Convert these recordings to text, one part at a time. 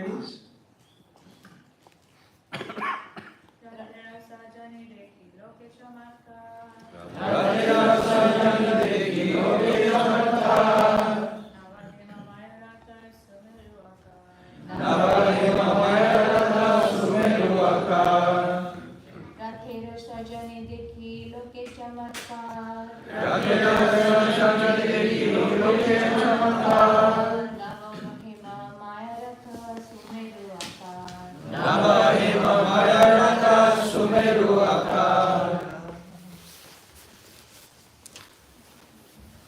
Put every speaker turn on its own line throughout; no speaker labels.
ladies?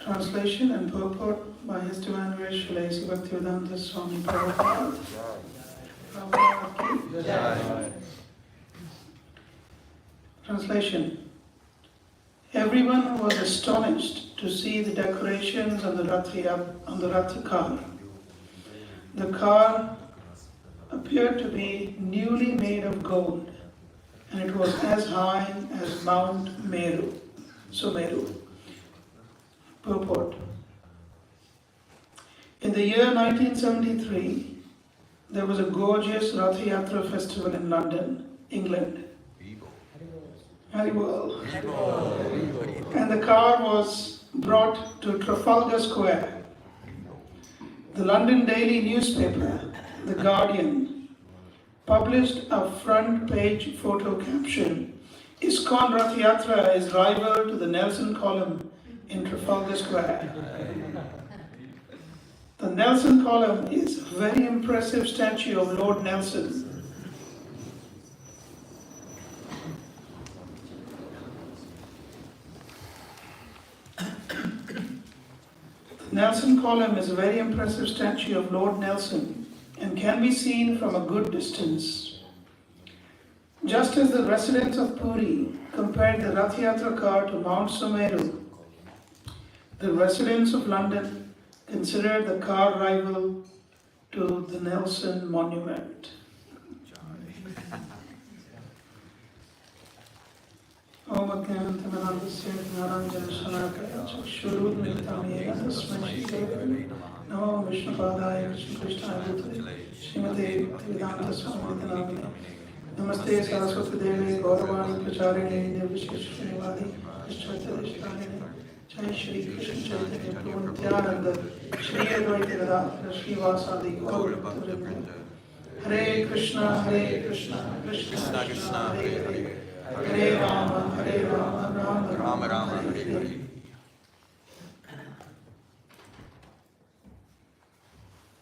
Translation and purport by His Divine Grace Srila Bhaktivedanta Swami Prabhupada. Translation. Everyone was astonished to see the decorations on the Rath car. The car appeared to be newly made of gold, and it was as high as Mount Meru. Sumeru. Purport. In the year 1973, there was a gorgeous Rath Yatra festival in London, England. Haribol. And the car was brought to Trafalgar Square. The London daily newspaper, The Guardian, published a front page photo caption: ISKCON Rath Yatra is rival to the Nelson column in Trafalgar Square. The Nelson column is a very impressive statue of Lord Nelson. The Nelson column is a very impressive statue of Lord Nelson and can be seen from a good distance. Just as the residents of Puri compared the Rath Yatra car to Mount Sumeru, the residents of London considered the car rival to the Nelson Monument. Om Agyanantamanandasya Naranjana Shanakaya Chakshurudmittamena Tasmai Shri Namo Vishnupadaya Krishna Bhutale Srimate Bhaktivedanta Swami Namine Namaste Saraswati Devi Gauravani Pracharini Nirvisheshwarivadi Krishnacharishrayani Jai Shri Krishna Chaitanya Prabhu Nityananda Shri Advaita Gadadhara Srivasadi Gaura Hare Krishna Krishna Krishna Hare Hare Hare Rama, Rama Rama, Hare Hare.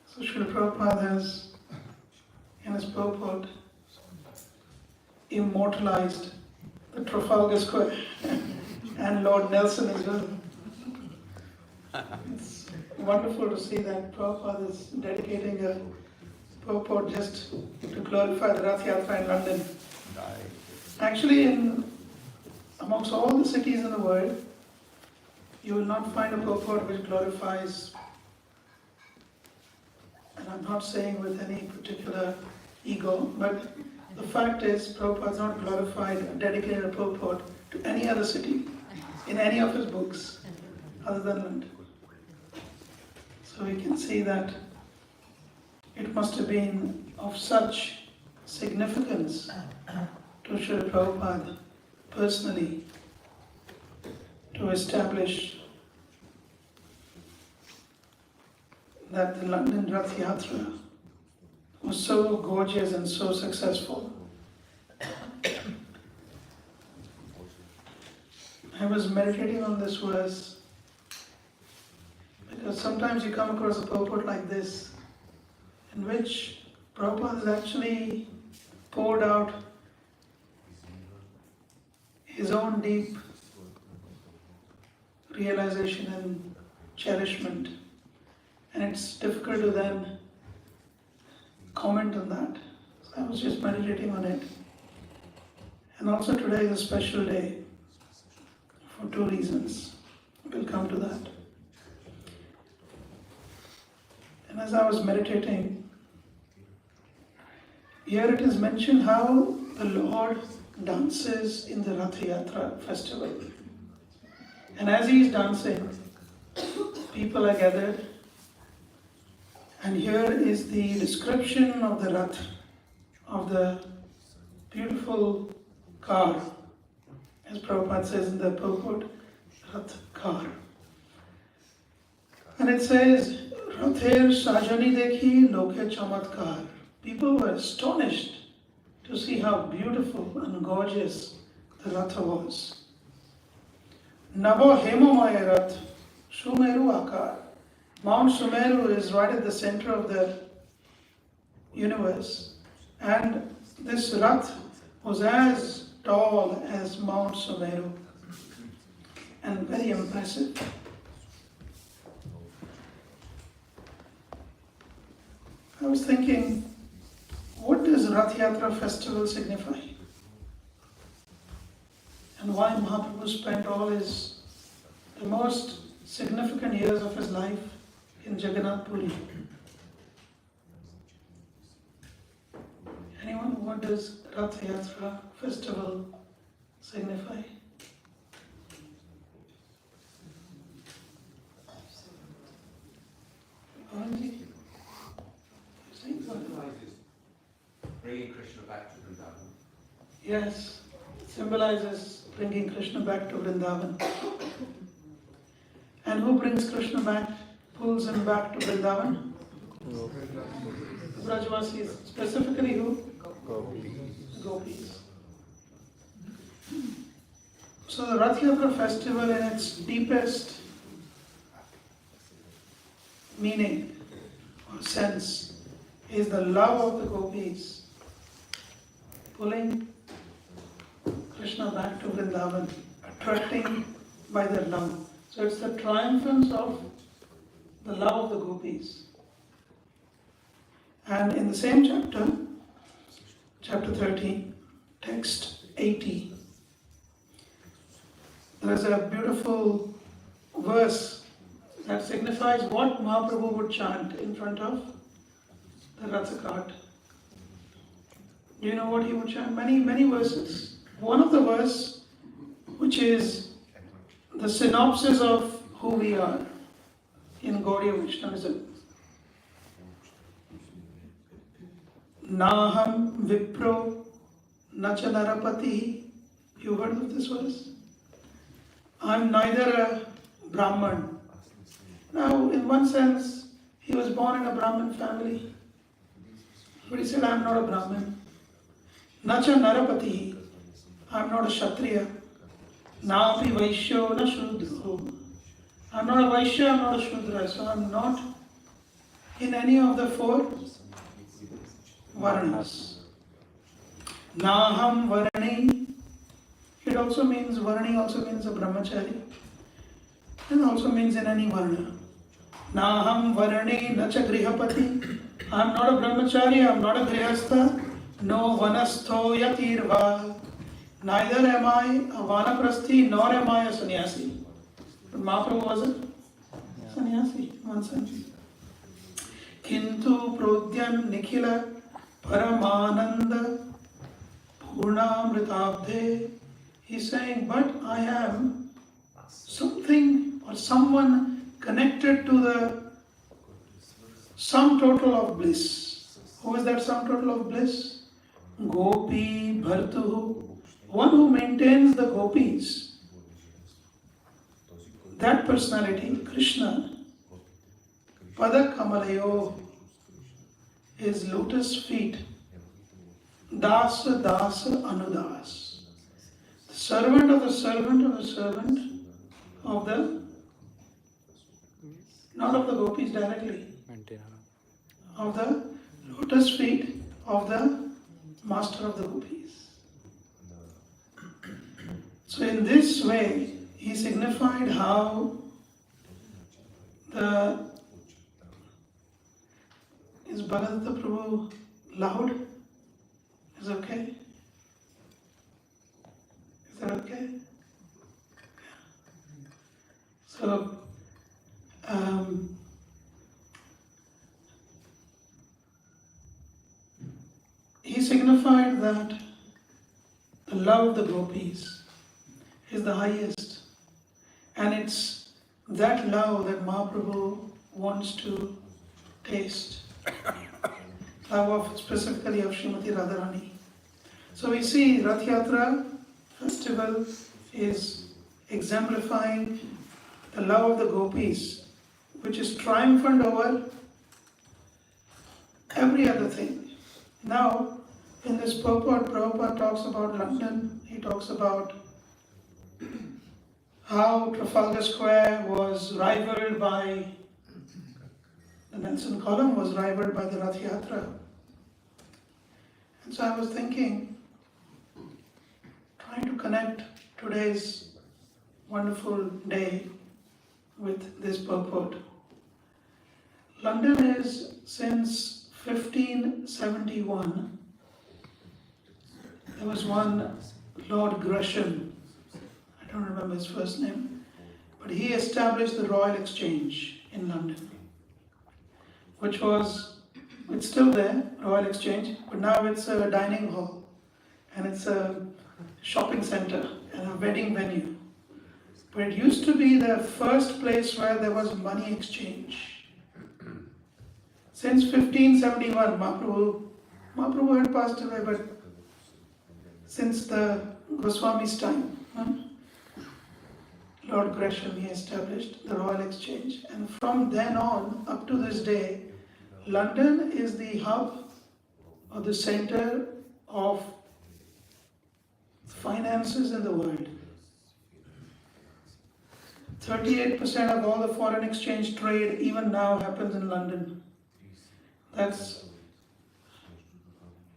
So Srila Prabhupada has, in his purport, immortalized the Trafalgar Square and Lord Nelson as well. It's wonderful to see that Prabhupada is dedicating a purport just to glorify the Rath Yatra in London. Actually, amongst all the cities in the world, you will not find a purport which glorifies, and I'm not saying with any particular ego, but the fact is Prabhupada has not glorified or dedicated a purport to any other city in any of his books other than London. So we can see that it must have been of such significance to Srila Prabhupada personally to establish that the London Rath Yatra was so gorgeous and so successful. I was meditating on this verse because sometimes you come across a purport like this in which Prabhupada has actually poured out his own deep realization and cherishment, and it's difficult to then comment on that. So I was just meditating on it. And also today is a special day for two reasons. We'll come to that. And as I was meditating, here it is mentioned how the Lord dances in the Rath Yatra festival. And as he is dancing, people are gathered And here is the description of the Rath, of the beautiful car. As Prabhupada says in the purport, Rath car. And it says, Rather Sajani Dekhi Loke Chamatkar. People were astonished to see how beautiful and gorgeous the Ratha was. Navo Hemamaya Rath, Sumeru Akar. Mount Sumeru is right at the center of the universe. And this Rath was as tall as Mount Sumeru and very impressive. I was thinking, what does Rath Yatra festival signify? And why Mahaprabhu spent the most significant years of his life in Jagannath Puri? Anyone, what does Rath Yatra festival signify? Bhavanji?
Bringing Krishna back to Vrindavan.
Yes, it symbolizes bringing Krishna back to Vrindavan. And who brings Krishna back, pulls him back to Vrindavan? Brajvasis, specifically who? Gopis. So the Rath Yatra festival in its deepest meaning or sense is the love of the Gopis pulling Krishna back to Vrindavan, attracting by their love. So it's the triumphance of the love of the Gopis. And in the same chapter, chapter 13, text 80, there is a beautiful verse that signifies what Mahaprabhu would chant in front of the Ratha cart. Do you know what he would chant? Many verses. One of the verse, which is the synopsis of who we are in Gaudiya Vaishnavism. Naham Vipro Nacha Narapati. You heard of this verse? I'm neither a Brahman. Now, in one sense, he was born in a Brahmin family. But he said, I'm not a Brahmin. Nacha Narapati. I'm not a Kshatriya. Napi Vaishyo na Shudro. I'm not a Vaishya, I'm not a Shudra. So I'm not in any of the four Varnas. Naham Varani. It also means, Varani also means a Brahmachari. And also means in any Varna. Naham Varani Nacha Grihapati. I'm not a Brahmachari, I'm not a Grihastha. No Vanastho Yatirva. Neither am I a Vanaprasthi nor am I a sannyasi. But Mahaprabhu was a sannyasi in one sense. Kintu Prodyan Nikhila Paramananda Purnamritabdhe. He's saying, but I am something or someone connected to the sum total of bliss. Who is that sum total of bliss? Gopi Bhartuhu. One who maintains the gopis. That personality, Krishna, Pada Kamalayo, his lotus feet, Dasa Dasa Anudas, the servant of the servant of the servant of the, not of the gopis directly, of the lotus feet of the master of the gopis. So in this way, he signified how is Bhagavatta Prabhu loud? Is it okay? Is that okay? So, he signified that the love of the gopis is the highest, and it's that love that Mahaprabhu wants to taste. love of specifically of Srimati Radharani. So we see Rath Yatra festival is exemplifying the love of the gopis, which is triumphant over every other thing. Now, in this purport, Prabhupada talks about London. He talks about how Trafalgar Square was rivaled by, the Nelson Column was rivaled by the Rath Yatra. And so I was thinking, trying to connect today's wonderful day with this purport. London is since 1571. There was one Lord Gresham, I don't remember his first name, but he established the Royal Exchange in London, which was, it's still there, Royal Exchange, but now it's a dining hall and it's a shopping center and a wedding venue. But it used to be the first place where there was money exchange. Since 1571, Mahaprabhu had passed away, but since the Goswami's time, Lord Gresham, he established the Royal Exchange. And from then on, up to this day, London is the hub or the center of finances in the world. 38% of all the foreign exchange trade even now happens in London. That's,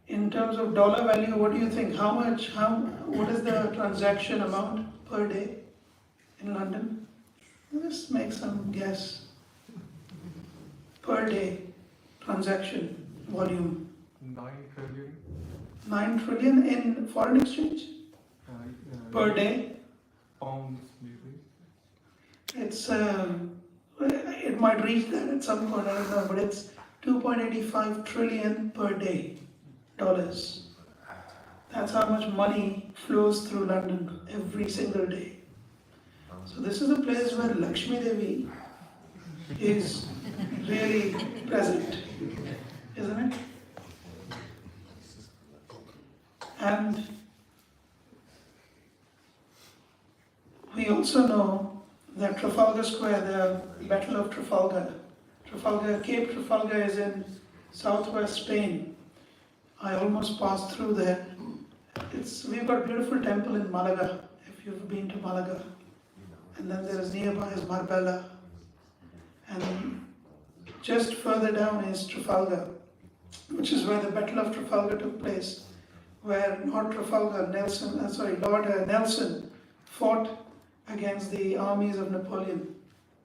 in terms of dollar value, what do you think? What is the transaction amount per day in London? Let's make some guess. Per day transaction volume.
9 trillion.
9 trillion in foreign exchange? Per day?
Pounds, maybe.
It's, it might reach that at some point, I don't know, but it's 2.85 trillion per day, dollars. That's how much money flows through London every single day. So this is a place where Lakshmi Devi is really present, isn't it? And we also know that Trafalgar Square, the Battle of Trafalgar, Cape Trafalgar is in southwest Spain. I almost passed through there. We've got a beautiful temple in Malaga, if you've been to Malaga. And then there is nearby is Marbella. And just further down is Trafalgar, which is where the Battle of Trafalgar took place, where Lord Nelson fought against the armies of Napoleon.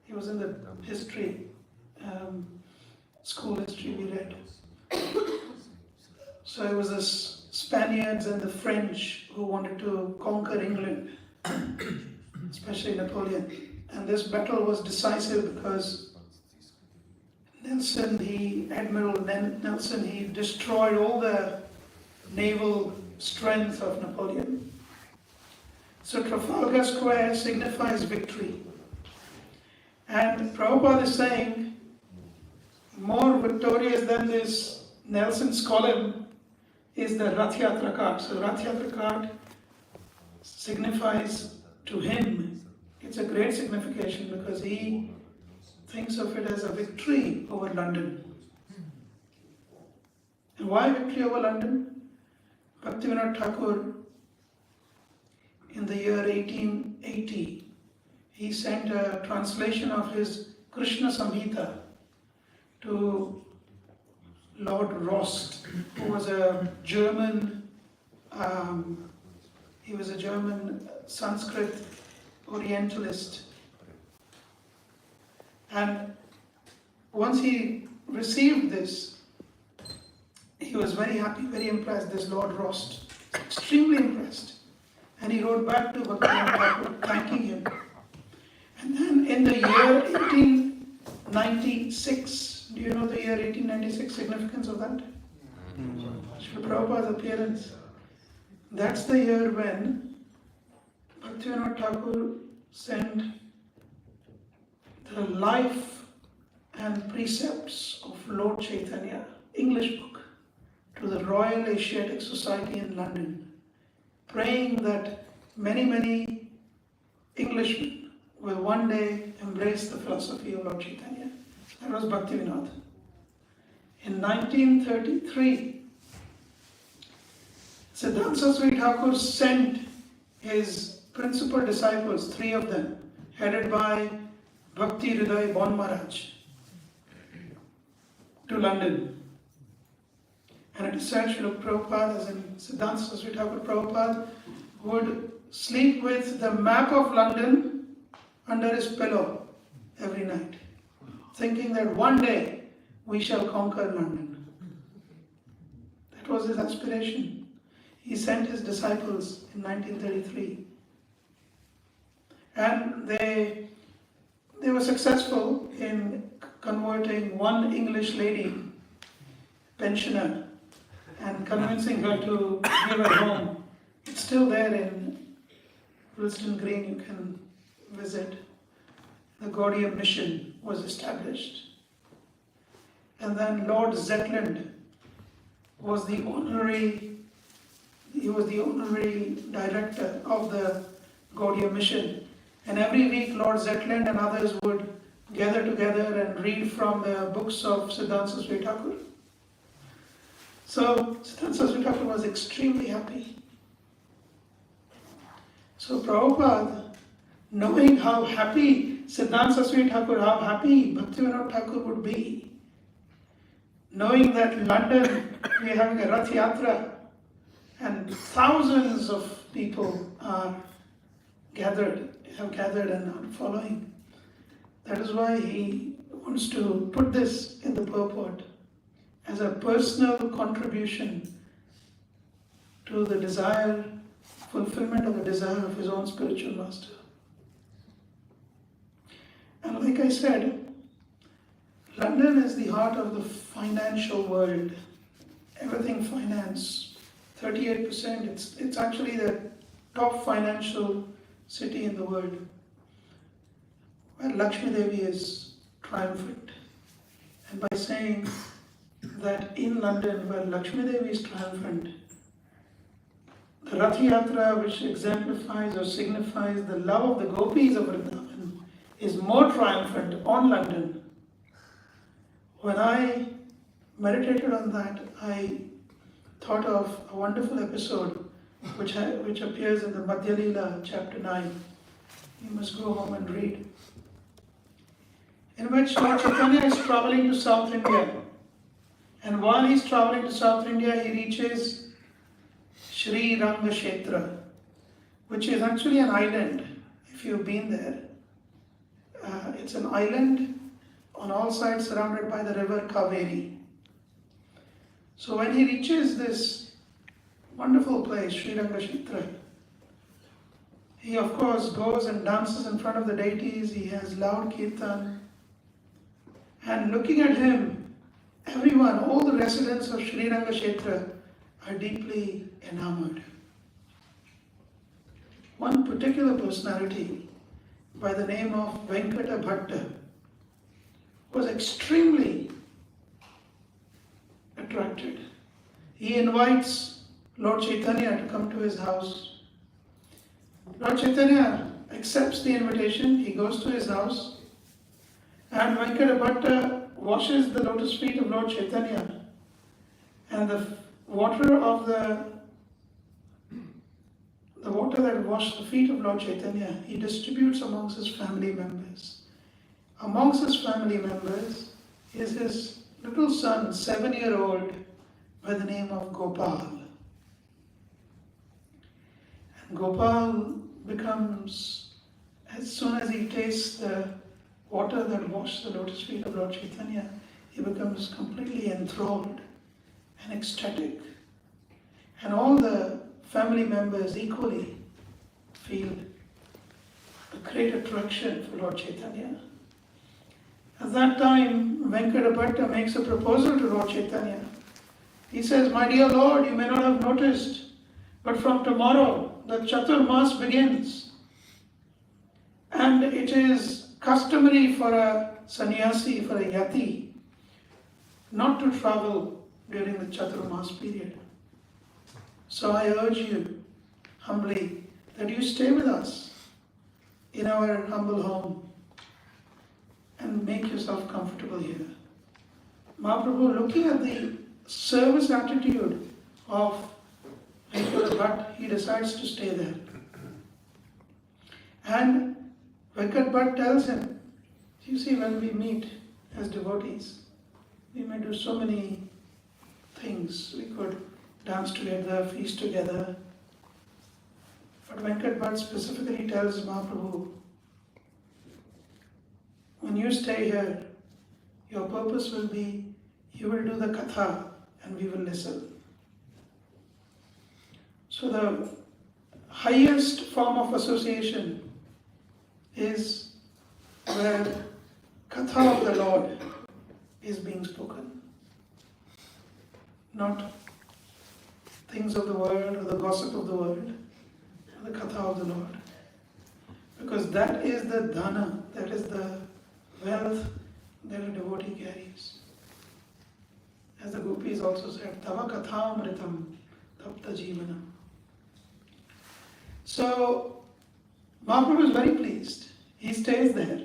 He was in the history, school history we read. So it was the Spaniards and the French who wanted to conquer England, especially Napoleon. And this battle was decisive because Admiral Nelson, he destroyed all the naval strength of Napoleon. So Trafalgar Square signifies victory. And Prabhupada is saying, more victorious than this Nelson's column is the Rath Yatra cart. So Rath Yatra cart signifies to him, it's a great signification because he thinks of it as a victory over London. And why victory over London? Bhaktivinoda Thakur, in the year 1880, he sent a translation of his Krishna Samhita to Lord Rost, who was a German, Sanskrit Orientalist. And once he received this, he was very happy, very impressed, this Lord Rost, extremely impressed. And he wrote back to Bhaktivinoda Thakur thanking him. And then in the year 1896, do you know the year 1896 significance of that? Srila Prabhupada's appearance. That's the year when Bhaktivinoda Thakur sent the life and Precepts of Lord Chaitanya, English book, to the Royal Asiatic Society in London, praying that many, many Englishmen will one day embrace the philosophy of Lord Chaitanya. That was Bhaktivinoda. In 1933, Siddhanta Saraswati Thakur sent his principal disciples, 3 of them, headed by Bhakti Hriday Bon Maharaj, to London. And it is said Srila Prabhupada, as in Siddhanta Saraswati Thakur Prabhupada, would sleep with the map of London under his pillow every night, thinking that one day we shall conquer London. That was his aspiration. He sent his disciples in 1933. And they were successful in converting one English lady, pensioner, and convincing her to give her home. It's still there in Wilston Green, you can visit. The Gaudiya mission was established. And then Lord Zetland was the honorary director of the Gaudiya mission. And every week Lord Zetland and others would gather together and read from the books of Siddhanta Saraswati Thakur. So Siddhanta Saraswati Thakur was extremely happy. So Prabhupada, knowing how happy Siddhanta Saraswati Thakur, how happy Bhaktivinoda Thakur would be, knowing that in London we are having a Rath Yatra and thousands of people have gathered and are following. That is why he wants to put this in the purport as a personal contribution to the desire, fulfillment of the desire of his own spiritual master. And like I said, London is the heart of the financial world. Everything finance, 38%. It's actually the top financial city in the world, where Lakshmi Devi is triumphant. And by saying that in London, where Lakshmi Devi is triumphant, the Rath Yatra, which exemplifies or signifies the love of the gopis of Vrindavan, is more triumphant on London. When I meditated on that, I thought of a wonderful episode which appears in the Madhya Leela, chapter 9. You must go home and read. In which Lord Chaitanya is traveling to South India. And while he's traveling to South India, he reaches Sri Rangashetra, which is actually an island, if you've been there. It's an island on all sides surrounded by the river Kaveri. So when he reaches this wonderful place, Sri Rangashetra, he of course goes and dances in front of the deities, he has loud kirtan, and looking at him, everyone, all the residents of Sri Rangashetra are deeply enamored. One particular personality by the name of Venkata Bhatta was extremely attracted. He invites Lord Chaitanya to come to his house. Lord Chaitanya accepts the invitation, he goes to his house, and Venkata Bhatta washes the lotus feet of Lord Chaitanya, and the water that washed the feet of Lord Chaitanya, he distributes amongst his family members. Amongst his family members is his little son, 7-year-old, by the name of Gopal. And Gopal becomes, as soon as he tastes the water that washed the lotus feet of Lord Chaitanya, he becomes completely enthralled and ecstatic. And all the family members equally feel a great attraction for Lord Chaitanya. At that time, Venkata Bhatta makes a proposal to Lord Chaitanya. He says, "My dear Lord, you may not have noticed, but from tomorrow the Chaturmas begins. And it is customary for a sannyasi, for a yati, not to travel during the Chaturmas period. So I urge you humbly that you stay with us in our humble home and make yourself comfortable here. Mahaprabhu, looking at the service attitude of Venkata Bhatt, he decides to stay there. And Venkat Bhatt tells him, you see, when we meet as devotees, we may do so many things. We could dance together, feast together. But Venkat Bhatt specifically tells Mahaprabhu, when you stay here, your purpose will be, you will do the katha and we will listen. So the highest form of association is where katha of the Lord is being spoken. Not things of the world or the gossip of the world, the katha of the Lord. Because that is the dhana, that is the wealth that a devotee carries. As the gopis also said, tava kathamritam tapta jivanam. So Mahaprabhu is very pleased. He stays there.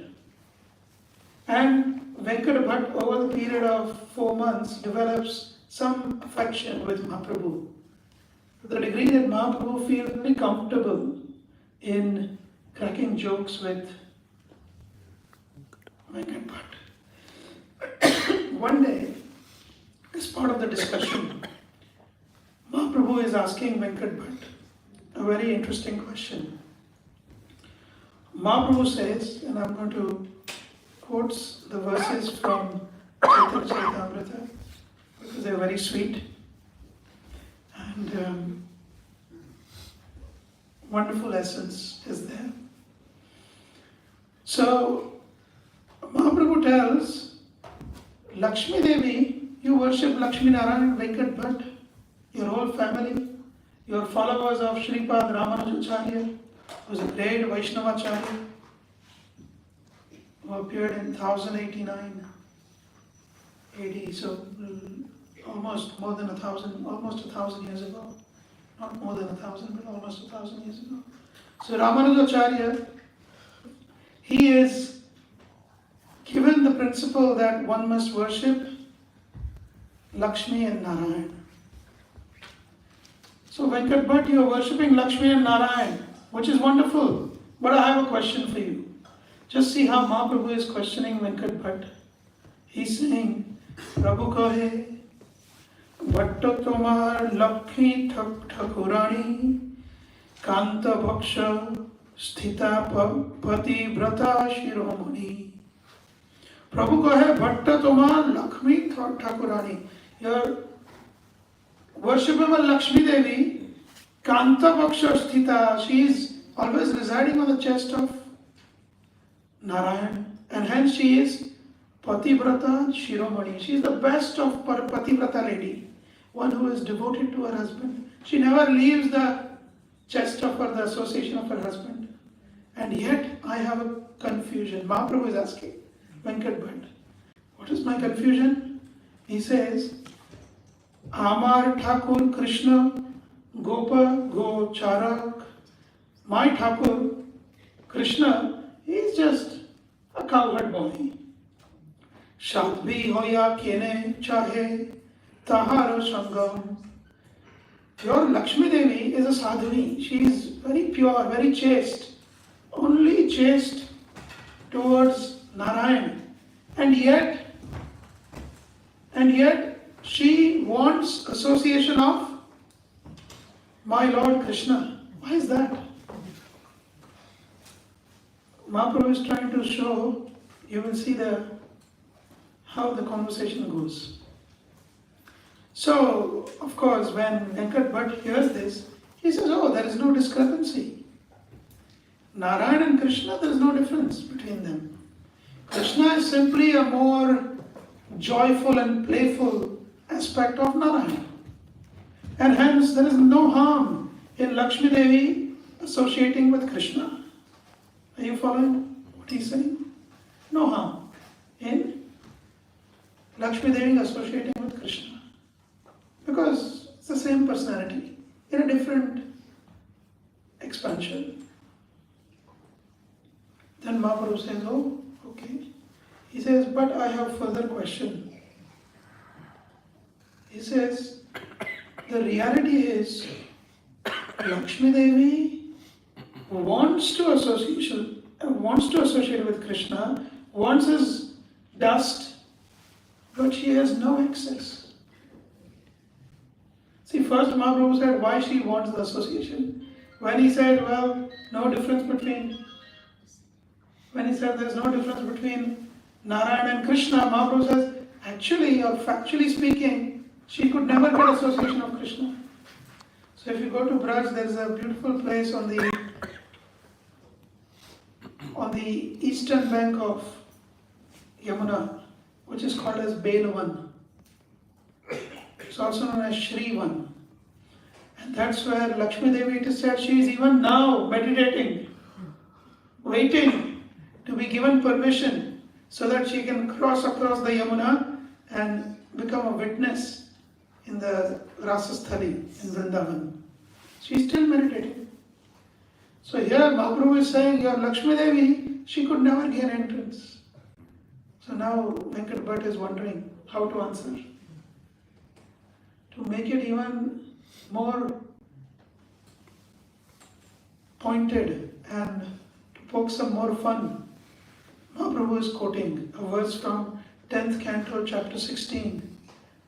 And Venkata Bhatt, over the period of 4 months, develops some affection with Mahaprabhu, to the degree that Mahaprabhu feels very comfortable in cracking jokes with Venkat Bhatt. One day, as part of the discussion, Mahaprabhu is asking Venkat Bhatt a very interesting question. Mahaprabhu says, and I'm going to quote the verses from Chaitanya Charitamrita because they're very sweet and wonderful essence is there. So Mahaprabhu tells Lakshmi Devi, you worship Lakshmi Narayan Venkat Bhatt, your whole family, your followers of Shripad Ramanujacharya, who was a great Vaishnavacharya, who appeared in 1089 AD, so almost more than 1,000 years ago. Not more than 1,000, but almost 1,000 years ago. So Ramanujacharya, he is given the principle that one must worship Lakshmi and Narayan. So Venkat Bhatt, you are worshipping Lakshmi and Narayan, which is wonderful. But I have a question for you. Just see how Mahaprabhu is questioning Venkat Bhatt. He's saying, Prabhu kahe, Bhatta tomar Lakshmi Thakurani, Kanta Bhaksha, Sthita Pati Brata Shiromani. Prabhu kahe, Bhatta tomar Lakshmi Thakurani. Your worshipable Lakshmi Devi, Kanta Bhaksha Sthita, she is always residing on the chest of Narayan, and hence she is Pativrata Shiromani. She is the best of Pativrata lady, one who is devoted to her husband. She never leaves the chest of her, the association of her husband. And yet I have a confusion. Mahaprabhu is asking Venkat Bhatt, what is my confusion? He says, Amar Thakur Krishna Gopa Go Charak. My Thakur Krishna, he is just a cowherd boy. Shadbhi hoya kene chahe tahara sangam. Your Lakshmi Devi is a sadhuni. She is very pure, very chaste. Only chaste towards Narayan. And yet she wants association of my Lord Krishna. Why is that? Mahaprabhu is trying to show, you will see how the conversation goes. So, of course, when Venkat Bhatt hears this, he says, oh, there is no discrepancy. Narayan and Krishna, there is no difference between them. Krishna is simply a more joyful and playful aspect of Narayan. And hence, there is no harm in Lakshmi Devi associating with Krishna. Are you following what he's saying? No harm. in Lakshmi Devi associating with Krishna. Because it's the same personality in a different expansion. Then Mahaprabhu says, oh, okay. He says, but I have further question. He says, the reality is Lakshmi Devi wants to associate with Krishna, wants his dust, but she has no access. See, first Mahaprabhu said why she wants the association. When he said, well, when he said there's no difference between Narayan and Krishna, Mahaprabhu says, actually or factually speaking, she could never get association of Krishna. So if you go to Braj, there's a beautiful place on the eastern bank of Yamuna, which is called as Belvan. It's also known as Shrivan. And that's where Lakshmi Devi, it is said, she is even now meditating, waiting to be given permission so that she can cross across the Yamuna and become a witness in the Rasasthali in Vrindavan. She's still meditating. So here Mahaprabhu is saying, your Lakshmi Devi, she could never gain entrance. So now Venkat Bhatt is wondering how to answer. To make it even more pointed and to poke some more fun, Mahaprabhu is quoting a verse from 10th canto, chapter 16,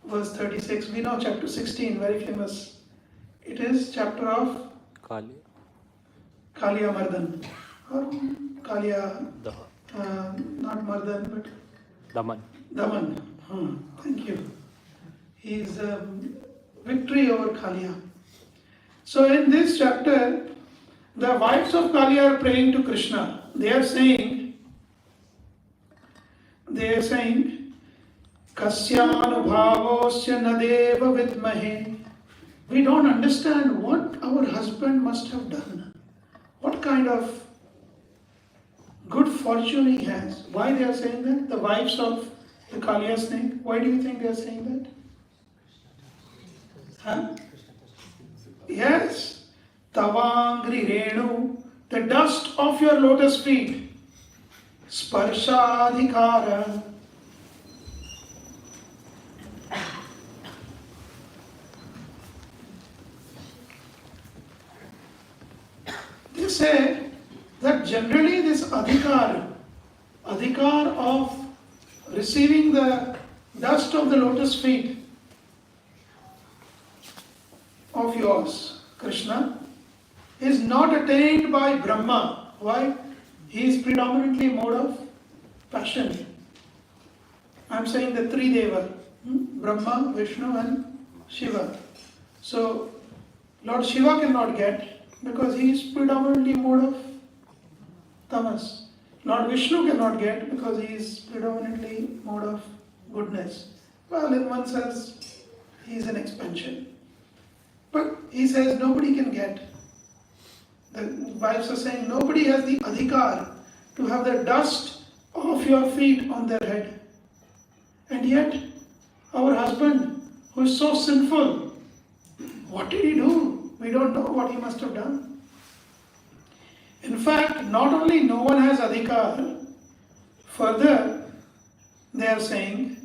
verse 36. We know chapter 16, very famous. It is chapter of Kaliya Mardan, or Kaliya, not Mardan, but Daman. Thank you. His victory over Kaliya. So in this chapter, the wives of Kaliya are praying to Krishna. They are saying, Kasyanubhavosya nadeva vidmahe. We don't understand what our husband must have done. What kind of good fortune he has. Why they are saying that? The wives of the Kaliya snake. Why do you think they are saying that? Huh? Yes. Tavangri Renu, the dust of your lotus feet. Sparshadhikara. They say that generally this adhikar of receiving the dust of the lotus feet of yours, Krishna, is not attained by Brahma. Why? He is predominantly mode of passion. I am saying the three Deva, Brahma, Vishnu and Shiva. So Lord Shiva cannot get because he is predominantly mode of tamas. Lord Vishnu cannot get because he is predominantly mode of goodness. Well, in one sense, he is an expansion. But he says nobody can get. The wives are saying nobody has the adhikar to have the dust of your feet on their head. And yet, our husband, who is so sinful, what did he do? We don't know what he must have done. In fact, not only no one has adhikar, further they are saying,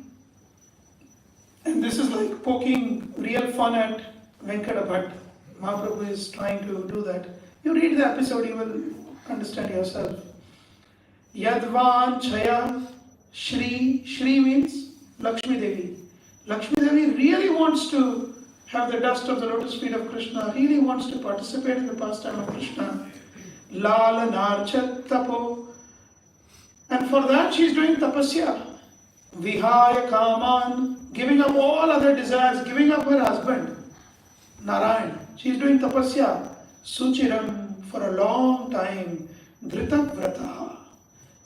and this is like poking real fun at Venkata Bhatt. Mahaprabhu is trying to do that. You read the episode, you will understand yourself. Yadvan Chaya Shri. Shri means Lakshmi Devi. Lakshmi Devi really wants to have the dust of the lotus feet of Krishna, really wants to participate in the pastime of Krishna. Lala Narchat Tapo. And for that she is doing tapasya. Vihaya Kaman, giving up all other desires, giving up her husband, Narayan. She is doing tapasya. Suchiram, for a long time. Dhrita Vrata,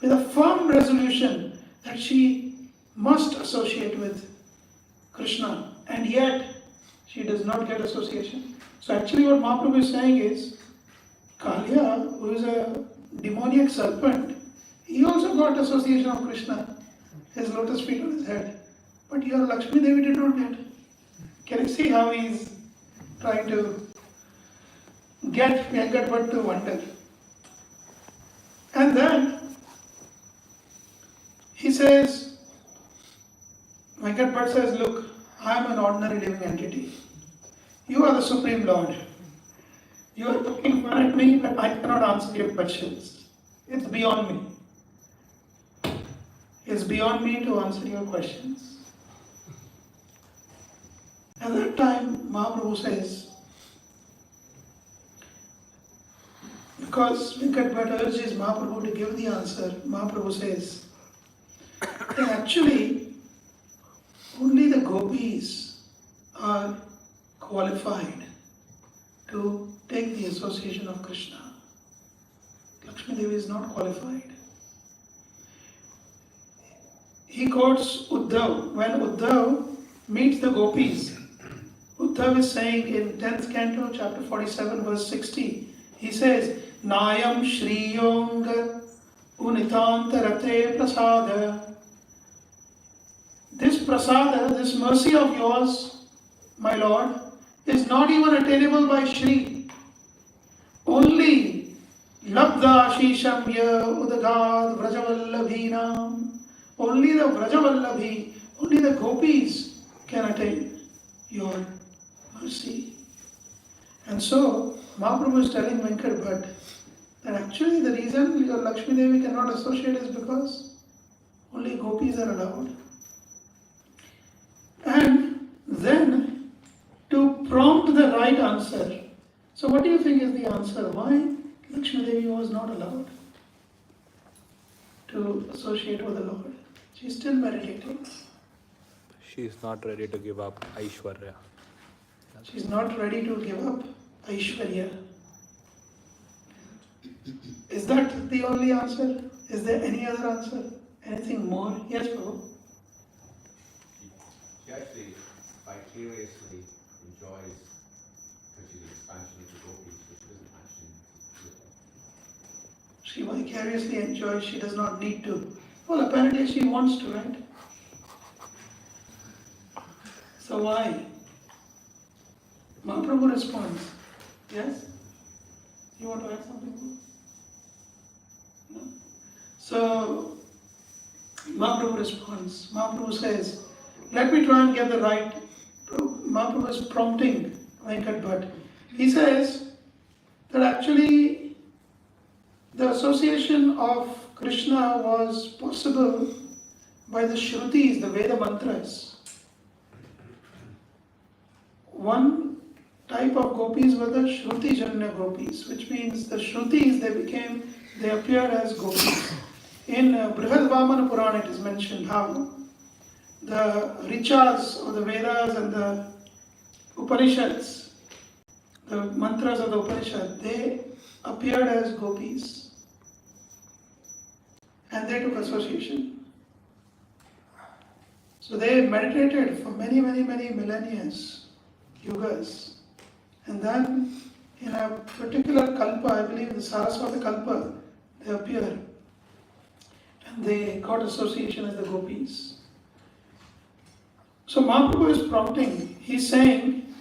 with a firm resolution that she must associate with Krishna. And yet, she does not get association. So actually what Mahaprabhu is saying is, Kaliya, who is a demoniac serpent, he also got association of Krishna. his lotus feet on his head. But your Lakshmi Devi did not get. Can you see how he's trying to get Venkat Bhatt to wonder? And then he says, Venkat Bhatt says, look, I am an ordinary living entity. You are the Supreme Lord. You are poking fun at me, but I cannot answer your questions. It's beyond me. It's beyond me to answer your questions. At that time, Mahaprabhu says, because Venkat Bhatt urges Mahaprabhu to give the answer, Mahaprabhu says, that actually, only the gopis are qualified to take the association of Krishna. Lakshmi Devi is not qualified. He quotes Uddhav. When Uddhav meets the gopis, Uddhav is saying in 10th canto, chapter 47, verse 60, he says, Nayam Shriyong Unitantarate Prasada. This prasada, this mercy of yours, my Lord, is not even attainable by Shri. Only Labdha Shisham Ya Udagad Vrajavallabhinam. Only the Vrajavallabi, only the gopis can attain your mercy. And so, Mahaprabhu is telling Venkat Bhatt that actually the reason your Lakshmi Devi cannot associate is because only gopis are allowed. And then, to prompt the right answer. So what do you think is the answer? Why Lakshmi Devi was not allowed to associate with the Lord? She is still meditating.
She is not ready to give up Aishwarya.
She is not ready to give up Aishwarya. Is that the only answer? Is there any other answer? Anything more? Yes, Prabhu.
She actually vicariously enjoys the expansion of the gopis, which doesn't actually do it.
She vicariously enjoys, she does not need to. Well, apparently she wants to, right? So why? Mahaprabhu responds. Yes? You want to add something? No? So, Mahaprabhu responds. Mahaprabhu says, let me try and get the right. Mahaprabhu is prompting Venkat Bhatt. He says that actually the association of Krishna was possible by the Shrutis, the Veda mantras. One type of gopis were the Shruti Janya gopis, which means the Shrutis, they appeared as gopis. In Brihad Vamana Purana it is mentioned how the Richas or the Vedas and the Upanishads, the mantras of the Upanishad, they appeared as gopis. And they took association. So they meditated for many millennia, yugas. And then in a particular kalpa, I believe the Saraswati kalpa, they appear. And they got association as the gopis. So Mahaprabhu is prompting. He's saying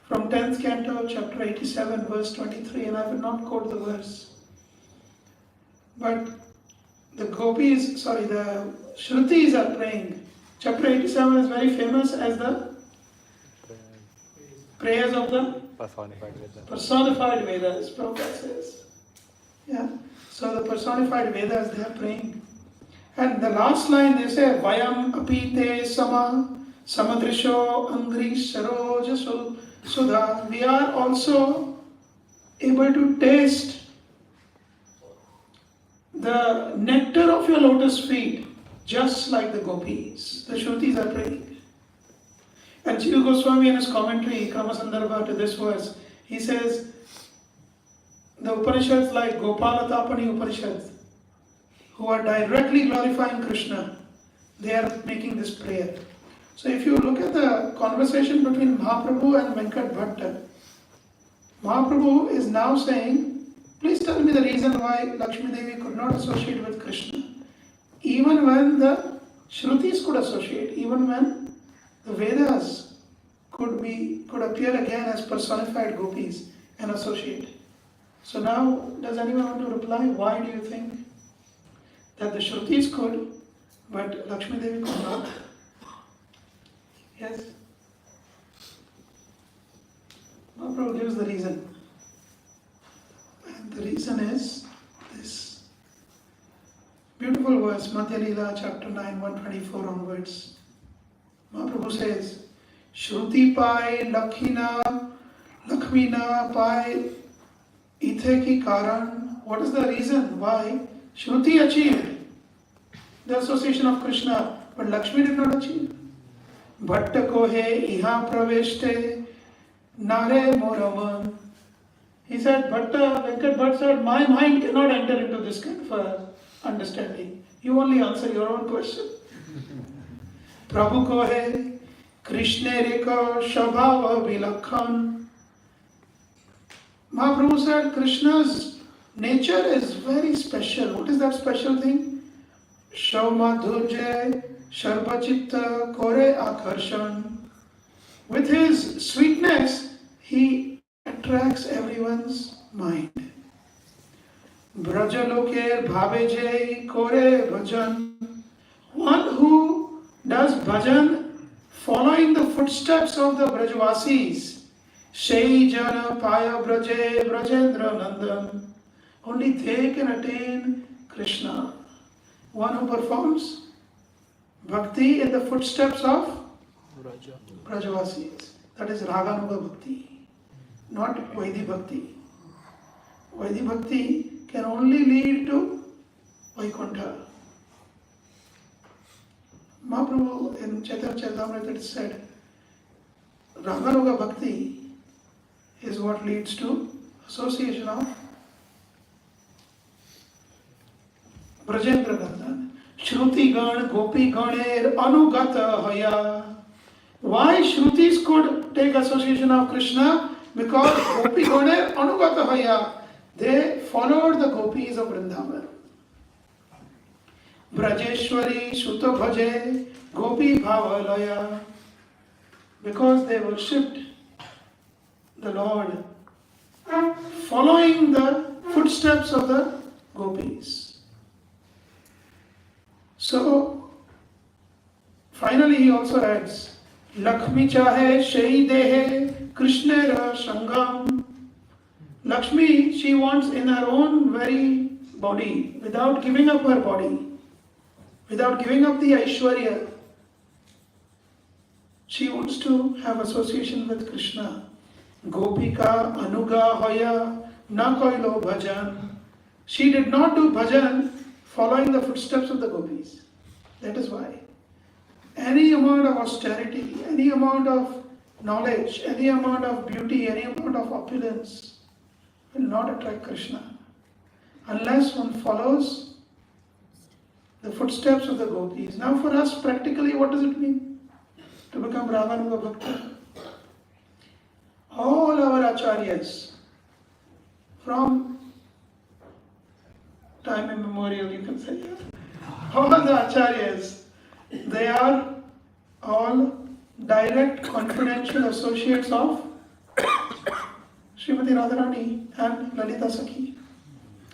from 10th canto, chapter 87, verse 23, and I will not quote the verse. But the Shrutis are praying. Chapter 87 is very famous as the prayers of the personified Vedas, Prabhupada says. Yeah. So the personified Vedas, they are praying. And the last line they say, Vayam apite sama samadrisho angrish saroja sudha. We are also able to taste the nectar of your lotus feet, just like the gopis. The Shrutis are praying. And Jiva Goswami in his commentary, Kama Sandarbha to this verse, he says, the Upanishads like Gopal Tapani Upanishads, who are directly glorifying Krishna, they are making this prayer. So if you look at the conversation between Mahaprabhu and Venkat Bhatta, Mahaprabhu is now saying, please tell me the reason why Lakshmi Devi could not associate with Krishna. Even when the Shrutis could associate even when the Vedas could appear again as personified gopis and associate. So now, does anyone want to reply? Why do you think that the Shrutis could, but Lakshmi Devi could not? Yes? Mahaprabhu gives the reason. And the reason is this beautiful verse, Madhya Leela, chapter 9, 124 onwards. Mahaprabhu says, Shruti pai lakhina, lakhmina pai ithe ki karan. What is the reason why Shruti achieved the association of Krishna, but Lakshmi did not achieve? Bhatta ko he iha praveshte nare moraman. He said, Venkat Bhatt said, my mind cannot enter into this kind of understanding. You only answer your own question. Prabhu ko hai Krishna reka shabhava vilakhan. Mahaprabhu said Krishna's nature is very special. What is that special thing? Shaumadhurjay sharvachitta kore akarshan. With his sweetness, he attracts everyone's mind. Brajaloker bhavejay kore bhajan. One who does bhajan following the footsteps of the Brajvasis. Shai jana paya braje brajendra nandan. Only they can attain Krishna. One who performs bhakti in the footsteps of Brajvasis. That is Raganuga Bhakti, not Vaidhi Bhakti. Vaidhi Bhakti can only lead to Vaikuntha. Mahaprabhu in Chaitanya Charitamrita it said, Raganuga Bhakti is what leads to association of Brajendra Nandan. Shruti Gan Gopi Ganer Anugata Haya. Why Shrutis could take association of Krishna? Because Gopi Ganer Anugata Haya. They followed the gopis of Vrindavan. Brajeshwari Shuta Bhaje Gopi Bhavalaya. Because they worshipped the Lord, following the footsteps of the gopis. So, finally he also adds, Lakshmi chahe shai dehe Krishnera Shangam. Lakshmi, she wants in her own very body, without giving up her body, without giving up the Aishwarya, she wants to have association with Krishna. Gopika Anuga Hoya Na Koilo Bhajan. She did not do bhajan following the footsteps of the gopis. That is why. Any amount of austerity, any amount of knowledge, any amount of beauty, any amount of opulence will not attract Krishna unless one follows the footsteps of the gopis. Now for us practically what does it mean to become Raganuga Bhakta? All our acharyas from time immemorial, you can say, all the acharyas, they are all direct confidential associates of Srimati Radharani and Lalita Sakhi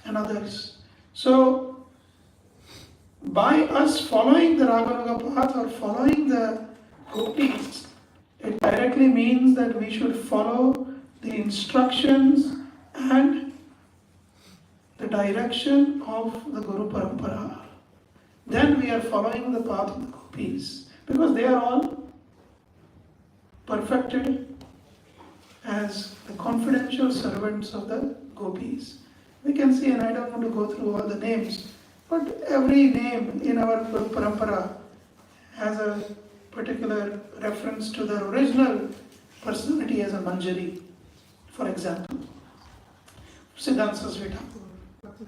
and others. So, by us following the Raganuga path or following the gopis, it directly means that we should follow the instructions and the direction of the Guru Parampara. Then we are following the path of the gopis, because they are all perfected as the confidential servants of the gopis. We can see, and I don't want to go through all the names, but every name in our Guru Parampara has a particular reference to the original personality as a Manjari. For example, Siddhanta Saraswati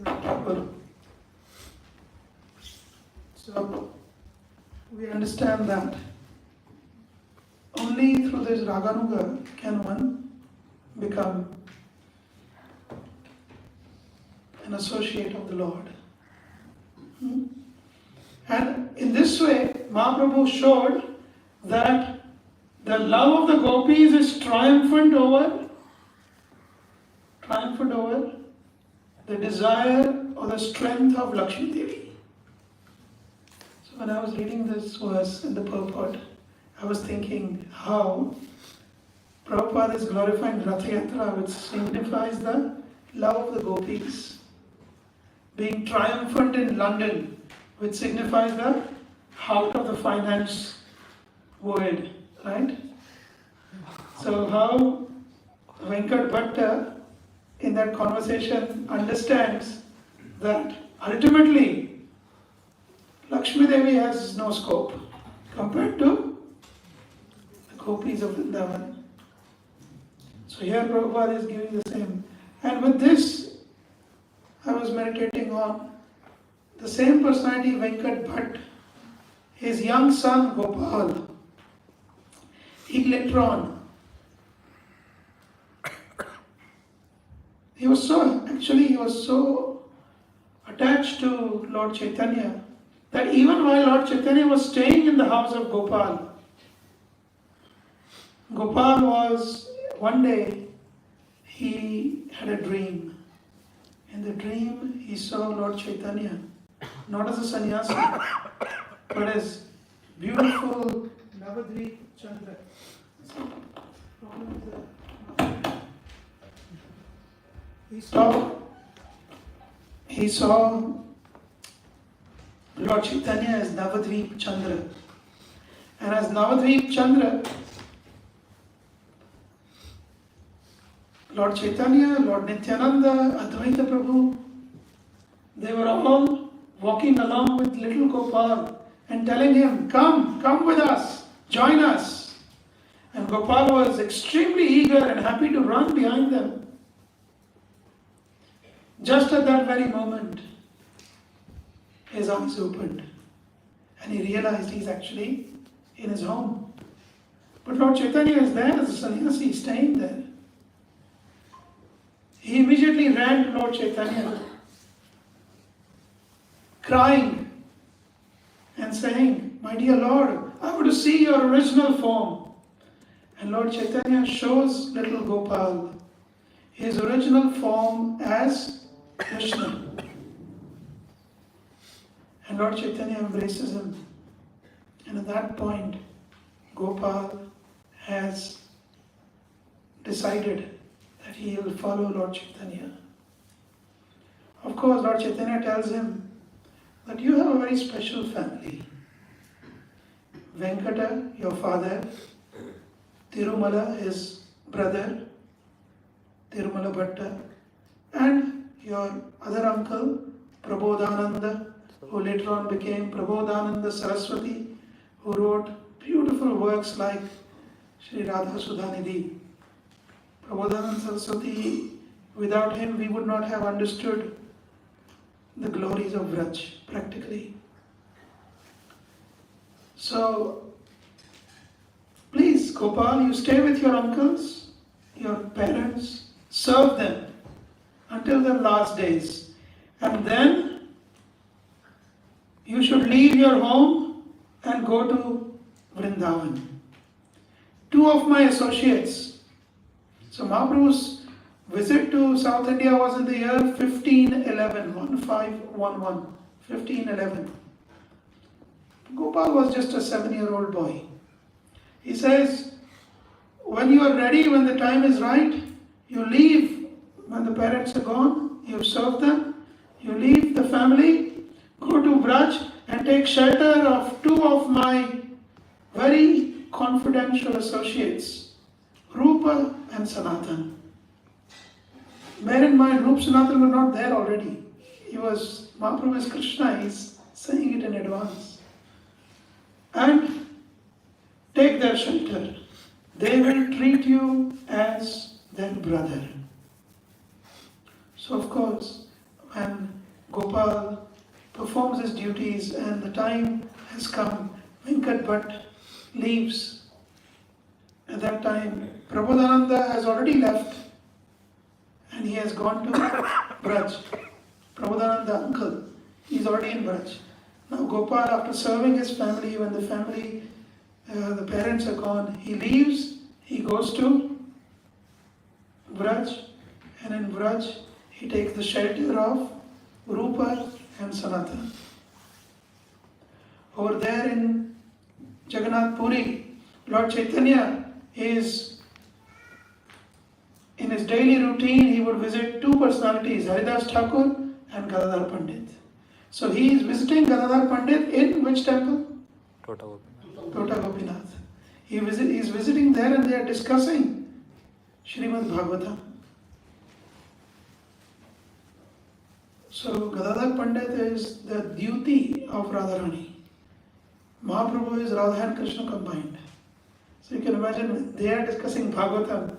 Thakur. So, we understand that only through this Raganuga can one become an associate of the Lord. And in this way, Mahaprabhu showed that the love of the gopis is triumphant over the desire or the strength of Lakshmi Devi. So when I was reading this verse in the purport, I was thinking how Prabhupada is glorifying Ratha Yatra, which signifies the love of the gopis, being triumphant in London, which signifies the heart of the finance world, right? So how Venkat Bhatta in that conversation understands that ultimately Lakshmi Devi has no scope compared to the gopis of Vrindavan. So here Prabhupada is giving the same. And with this, I was meditating on the same personality, Venkat Bhatt, his young son Gopal. He later on, he was so attached to Lord Chaitanya that even while Lord Chaitanya was staying in the house of Gopal, one day, he had a dream. In the dream, he saw Lord Chaitanya, not as a sannyasi, but as beautiful Navadvip Chandra. He saw Lord Chaitanya as Navadvip Chandra. And as Navadvip Chandra, Lord Chaitanya, Lord Nityananda, Advaita Prabhu, they were all walking along with little Gopal and telling him, come with us, join us. And Gopal was extremely eager and happy to run behind them. Just at that very moment, his eyes opened and he realized he's actually in his home. But Lord Chaitanya is there as a sannyasi, staying there. He immediately ran to Lord Chaitanya, crying and saying, "My dear Lord, I want to see your original form." And Lord Chaitanya shows little Gopal his original form as Krishna. And Lord Chaitanya embraces him. And at that point, Gopal has decided that he will follow Lord Chaitanya. Of course, Lord Chaitanya tells him that you have a very special family. Venkata, your father, Tirumala, his brother, Tirumala Bhatta, and your other uncle, Prabodhananda, who later on became Prabodhananda Saraswati, who wrote beautiful works like Sri Radha Sudhanidhi. Prabodhananda Saraswati, without him we would not have understood the glories of Vraj, practically. So, please, Gopal, you stay with your uncles, your parents, serve them until their last days. And then you should leave your home and go to Vrindavan. Two of my associates. So Mahaprabhu's visit to South India was in the year 1511, 1511. Gopal was just a 7-year-old boy. He says, when you are ready, when the time is right, you leave. When the parents are gone, you have served them, you leave the family, go to Braj and take shelter of two of my very confidential associates, Rupa and Sanatan. Bear in mind, Rupa and Sanatan were not there already. Mahaprabhu is Krishna, he's saying it in advance. And take their shelter. They will treat you as their brother. So of course, when Gopal performs his duties and the time has come, Venkat Bhatt leaves. At that time, Prabodhananda has already left and he has gone to Braj. Prabodhananda, uncle, he's already in Braj. Now Gopal, after serving his family, when the parents are gone, he leaves, he goes to Vraj, and in Vraj he takes the shelter of Rupa and Sanatana. Over there in Jagannath Puri, Lord Chaitanya is, in his daily routine, he would visit two personalities, Haridas Thakur and Gadadhar Pandit. So he is visiting Gadadhar Pandit in which temple?
Tota Gopinath.
Tota Gopinath. He is visiting there and they are discussing Srimad Bhagavatam. So Gadadhar Pandit is the duty of Radharani. Mahaprabhu is Radha and Krishna combined. So you can imagine when they are discussing Bhagavatam,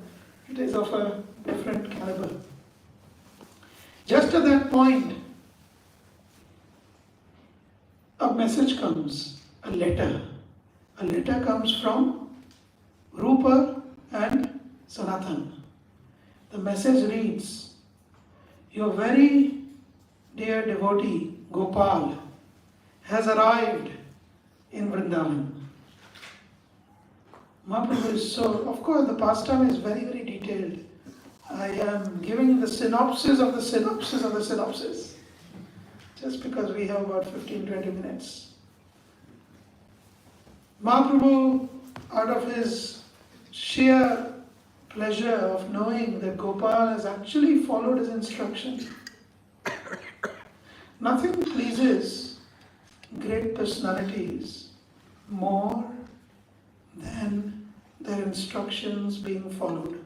it is of a different caliber. Just at that point, a message comes, a letter. A letter comes from Rupa and Sanatan. The message reads, "Your very dear devotee, Gopal, has arrived in Vrindavan." Mahaprabhu is so, of course the pastime is very, very detailed. I am giving the synopsis of the synopsis of the synopsis, just because we have about 15-20 minutes. Mahaprabhu, out of his sheer pleasure of knowing that Gopal has actually followed his instruction. Nothing pleases great personalities more than their instructions being followed.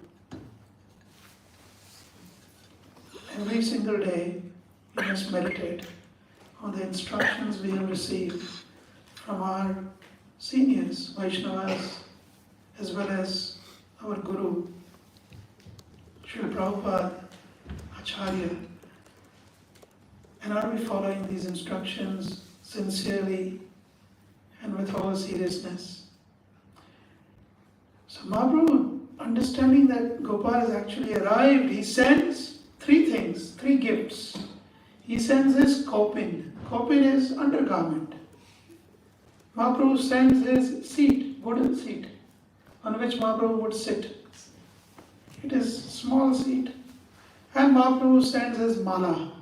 Every single day you must meditate on the instructions we have received from our seniors, Vaishnavas, as well as our Guru, Srila Prabhupada, Acharya. And are we following these instructions sincerely and with all seriousness? So Mahaprabhu, understanding that Gopal has actually arrived, he sends three things, three gifts. He sends his kopin. Kopin is undergarment. Mahaprabhu sends his seat, wooden seat, on which Mahaprabhu would sit. It is small seat. And Mahaprabhu sends his mala.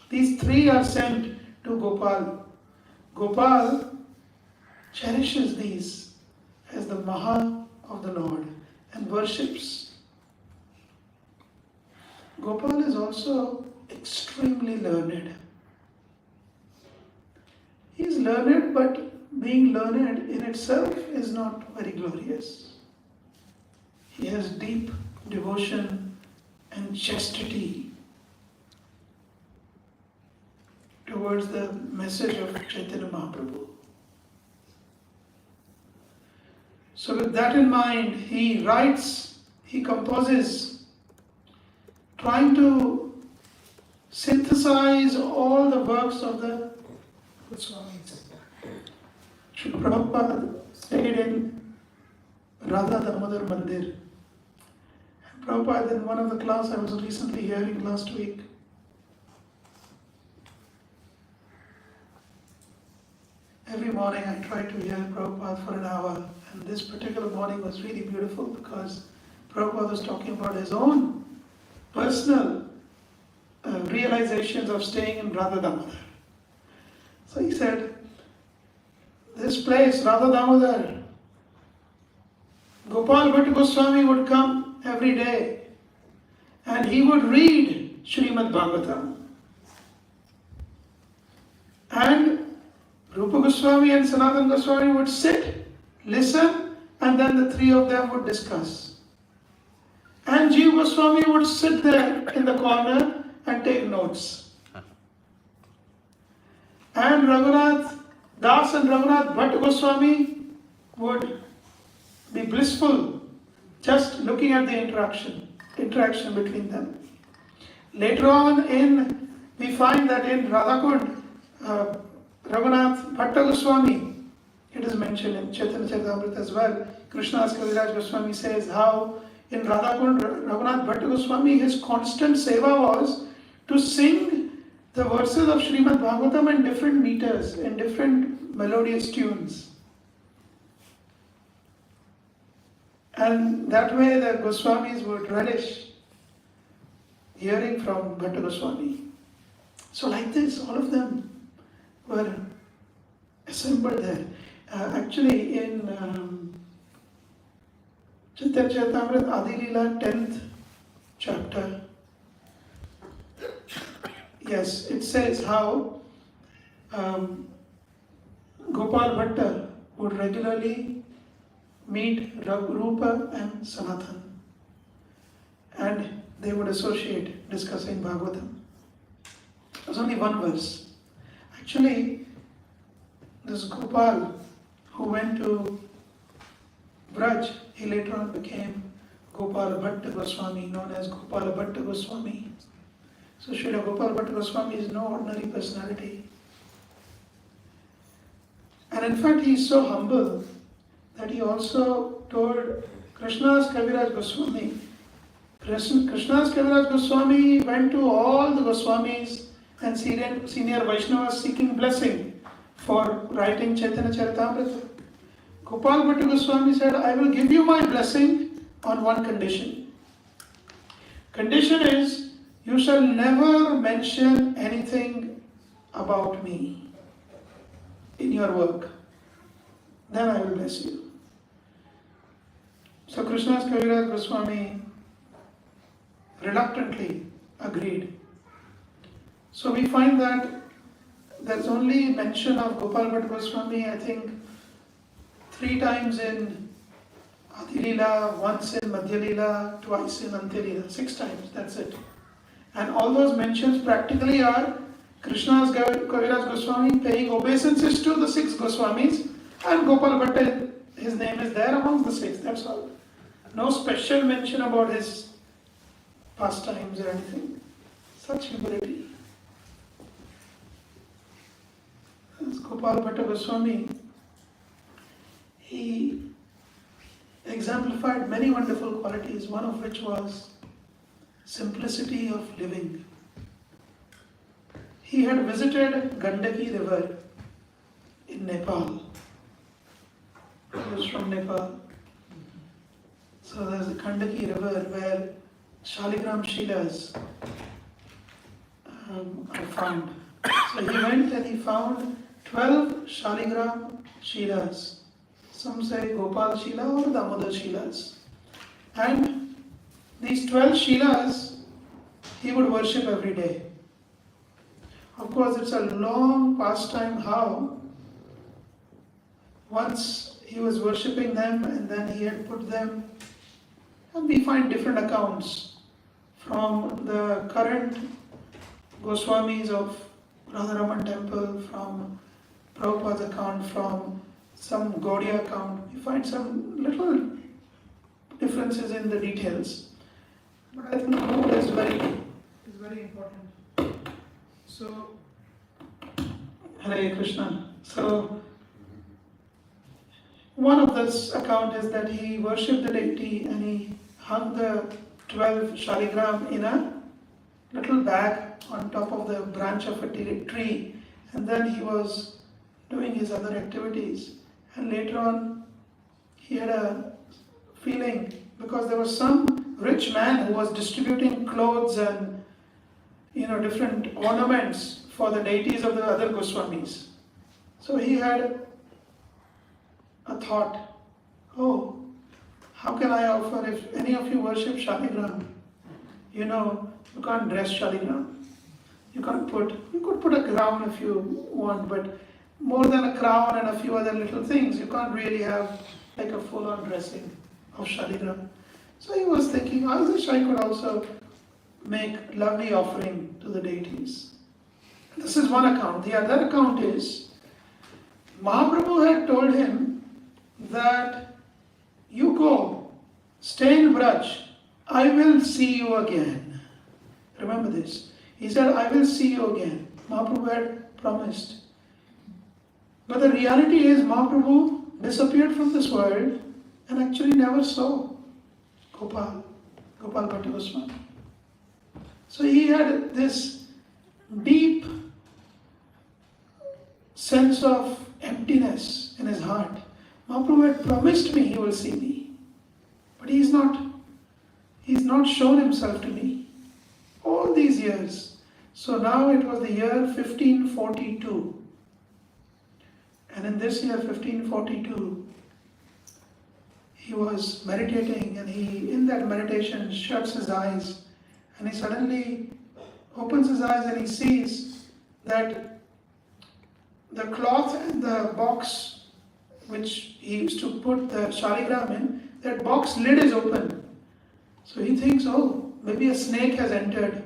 These three are sent to Gopal. Gopal cherishes these as the Maha of the Lord and worships. Gopal is also extremely learned. He is learned, but being learned in itself is not very glorious. He has deep devotion and chastity towards the message of Chaitanya Mahaprabhu. So with that in mind, he writes, he composes, trying to synthesize all the works of the Goswami. Srila Prabhupada stayed in Radha Damodar Mandir. And Prabhupada, in one of the class I was recently hearing last week, every morning I try to hear Prabhupada for an hour, and this particular morning was really beautiful because Prabhupada was talking about his own personal realizations of staying in Radha Damodar. So he said, this place, Radha Damodar, Gopal Bhatta Goswami would come every day and he would read Srimad Bhagavatam. And Rupa Goswami and Sanatana Goswami would sit, listen, and then the three of them would discuss. And Jiva Goswami would sit there in the corner and take notes. And Raghunath Das and Raghunath Bhatta Goswami would be blissful just looking at the interaction between them. Later on we find that in Radhakund, Raghunath Bhatta Goswami, it is mentioned in Chaitanya Charitamrita as well. Krishnadas Kaviraj Goswami says how in Radhakund, Raghunath Bhatta Goswami, his constant seva was to sing the verses of Srimad Bhagavatam in different meters, in different melodious tunes. And that way the Goswamis would relish hearing from Bhatta Goswami. So like this, all of them were assembled there. Actually in Chaitanya Charitamrita Adi Leela 10th chapter, yes, it says how Gopal Bhatta would regularly meet Rupa and Sanatan, and they would associate discussing Bhagavatam. There's only one verse. Actually, this Gopal who went to Braj, he later on became Gopal Bhatta Goswami, known as Gopal Bhatta Goswami. So Srila Gopal Bhatta Goswami is no ordinary personality. And in fact, he is so humble that he also told Krishna's Kaviraj Goswami. Krishna's Kaviraj Goswami went to all the Goswamis and senior Vaishnavas seeking blessing for writing Chaitanya Charitamrita. Gopal Bhatta Goswami said, I will give you my blessing on one condition. Condition is, you shall never mention anything about me in your work. Then I will bless you. So Krishna's Kaviraj Goswami reluctantly agreed. So we find that there's only mention of Gopal Bhatta Goswami, I think, 3 times in Adi Leela, once in Madhya Leela, twice in Antya Leela, 6 times, that's it. And all those mentions practically are Krishna's Kaviraj Goswami paying obeisances to the 6 Goswamis, and Gopal Bhatta, his name is there among the 6, that's all. No special mention about his pastimes or anything. Such humility. As Gopal Bhatta Goswami, he exemplified many wonderful qualities, one of which was simplicity of living. He had visited Gandaki river in Nepal. He was from Nepal. So there's a Gandaki river where Shaligram Shilas are found. So he went and he found 12 Shaligram Shilas. Some say Gopal Shila or Damodar Shilas. And these 12 Shilas he would worship every day. Of course, it's a long pastime how once he was worshipping them and then he had put them, and we find different accounts from the current Goswamis of Radharaman temple, from Prabhupada's account, from some Gaudiya account. We find some little differences in the details. But I think the mood is very important. So, Hare Krishna. So, one of this account is that he worshipped the deity and he hung the 12 shaligram in a little bag on top of the branch of a tree, and then he was doing his other activities. And later on, he had a feeling, because there was some rich man who was distributing clothes and different ornaments for the deities of the other Goswamis. So he had a thought, oh, how can I offer, if any of you worship Shaligram, you can't dress Shaligram. You could put a crown if you want, but more than a crown and a few other little things, you can't really have like a full-on dressing of Shaligram. So he was thinking, I wish I could also make lovely offering to the deities. This is one account. The other account is, Mahaprabhu had told him that you go, stay in Braj, I will see you again. Remember this. He said, I will see you again. Mahaprabhu had promised. But the reality is, Mahaprabhu disappeared from this world and actually never saw Gopal Bhatta Goswami. So he had this deep sense of emptiness in his heart. Mahaprabhu had promised me he will see me, but he's not shown himself to me all these years. So now it was the year 1542. And in this year 1542, he was meditating, and he, in that meditation, shuts his eyes, and he suddenly opens his eyes and he sees that the cloth and the box which he used to put the shaligram in, that box lid is open. So he thinks, oh, maybe a snake has entered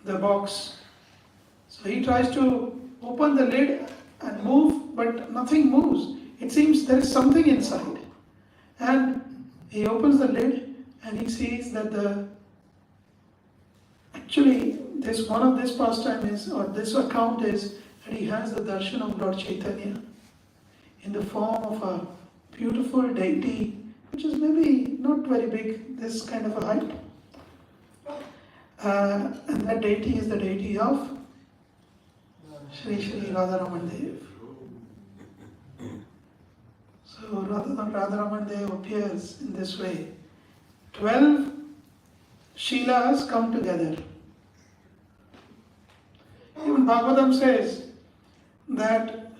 the box. So he tries to open the lid and move, but nothing moves. It seems there is something inside. And he opens the lid and he sees that actually this one of this pastime is, or this account is, that he has the darshan of Lord Chaitanya in the form of a beautiful deity, which is maybe not very big, this kind of a height. And that deity is the deity of Shri Shri Radharaman Dev. So Radharaman Dev appears in this way. 12 Shilas come together. Even Bhagavatam says that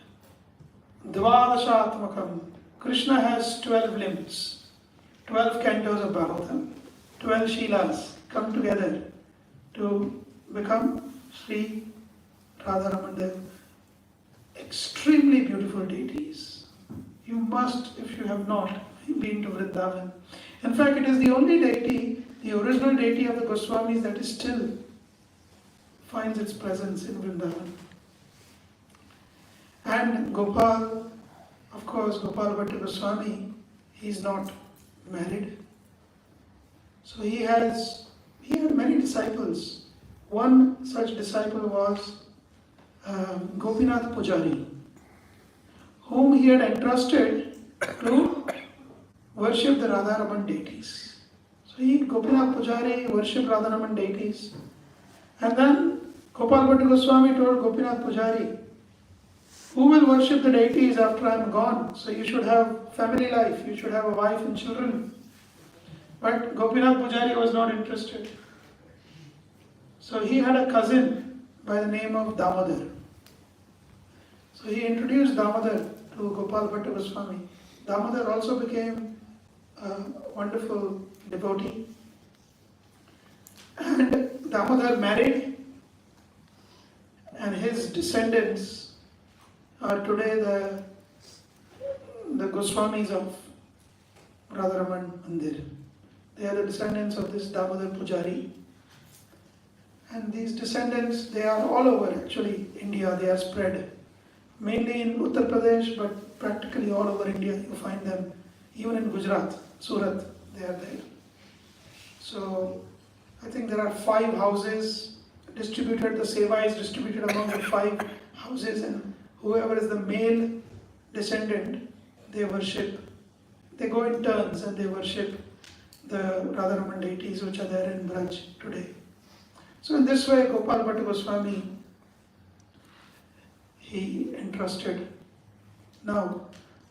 Dvadashatmakam, Krishna has 12 limbs, 12 cantos of Bhagavatam, 12 Shilas come together to become Sri Radharaman Dev. Extremely beautiful deities. You must, if you have not been to Vrindavan. In fact, it is the only deity, the original deity of the Goswamis, that is still finds its presence in Vrindavan. And Gopal, of course, Gopal Bhatta Goswami, he is not married. So he had many disciples. One such disciple was Gopinath Pujari, whom he had entrusted to worship the Radharaman deities. So Gopinath Pujari worshipped Radharaman deities. And then Gopal Bhatta Goswami told Gopinath Pujari, who will worship the deities after I am gone? So you should have family life, you should have a wife and children. But Gopinath Pujari was not interested. So he had a cousin by the name of Damodar. So he introduced Damodar to Gopal Bhatta Goswami. Damodar also became a wonderful devotee. And Damodar married, and his descendants are today the Goswamis of Radharaman Mandir. They are the descendants of this Damodar Pujari. And these descendants, they are all over actually India. They are spread mainly in Uttar Pradesh, but practically all over India. You find them even in Gujarat, Surat, they are there. So I think there are 5 houses distributed. The seva is distributed among the 5 houses, and whoever is the male descendant, they worship. They go in turns and they worship the Radharaman deities which are there in Braj today. So in this way, Gopal Bhatta Goswami, he entrusted. Now,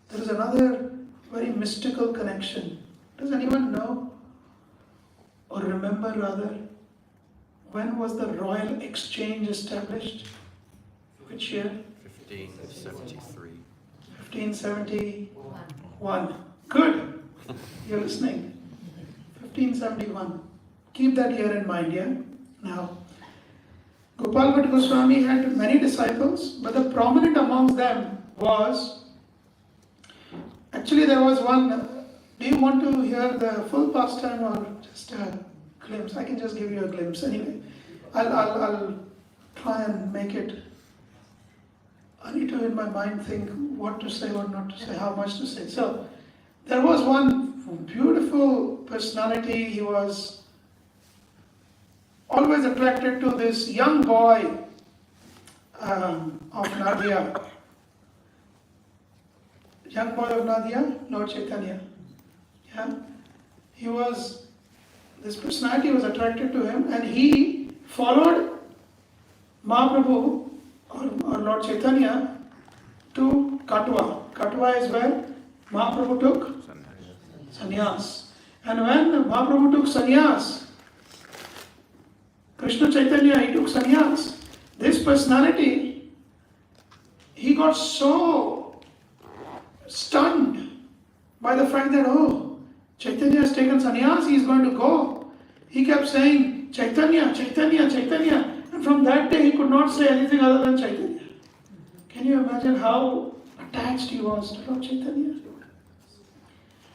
there is another very mystical connection. Does anyone know, or remember rather, when was the Royal Exchange established? Which year?
1573.
1571. Good. You're listening. 1571. Keep that year in mind, yeah? Now, Gopal Bhatta Goswami had many disciples, but the prominent amongst them was, actually there was one. Do you want to hear the full pastime or just a glimpse? I can just give you a glimpse anyway. I'll try and make it. I need to in my mind think what to say, what not to say, how much to say. So, there was one beautiful personality. He was always attracted to this young boy of Madhya. Young boy of Madhya, Lord Chaitanya. Yeah? This personality was attracted to him, and he followed Mahaprabhu or Lord Chaitanya to Katwa. Katwa is where Mahaprabhu took sannyas. And when Mahaprabhu took sannyas, Krishna Chaitanya, he took sannyas. This personality, he got so stunned by the fact that, oh, Chaitanya has taken sannyas, he is going to go. He kept saying, Chaitanya, Chaitanya, Chaitanya. And from that day, he could not say anything other than Chaitanya. Can you imagine how attached he was to Lord Chaitanya?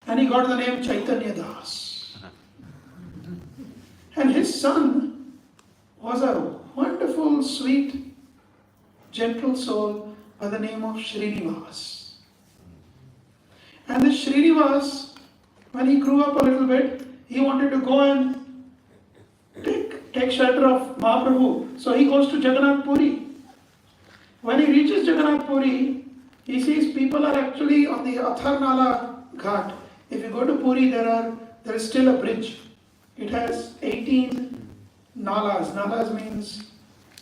And he got the name Chaitanya Das. And his son was a wonderful, sweet, gentle soul by the name of Srinivas. And this Srinivas, when he grew up a little bit, he wanted to go and take shelter of Mahaprabhu. So he goes to Jagannath Puri. When he reaches Jagannath Puri, he sees people are actually on the Atharnala Ghat. If you go to Puri, there is still a bridge. It has 18 nalas. Nalas means,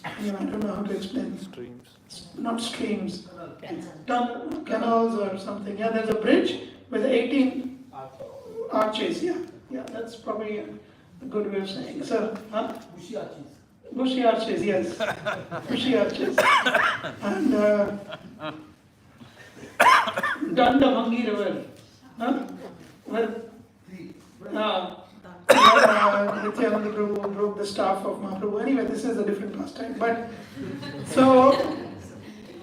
I don't know how to explain.
Streams.
Not streams. Canals or something. Yeah, there's a bridge with 18 arches. Yeah, that's probably a good way of saying. So, Bushy arches. Bushy arches, yes. Bushy arches. And Dandavangi River. Where Nityananda Prabhu broke the staff of Mahaprabhu. Anyway, this is a different pastime. But so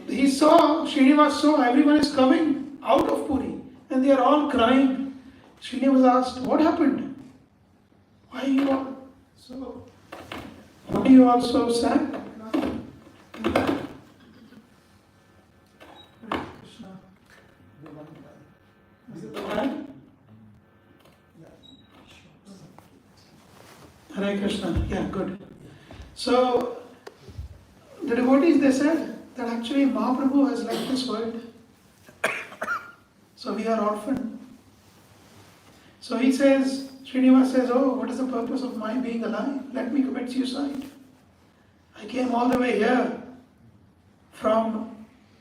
he saw, Srinivas saw everyone is coming out of Puri and they are all crying. Srinivas asked, what happened? Why are you all so sad? Hare Krishna, yeah, good. So, the devotees, they said that actually Mahaprabhu has left this world. So we are orphaned. So he says, Srinivas says, oh, what is the purpose of my being alive? Let me commit suicide. I came all the way here from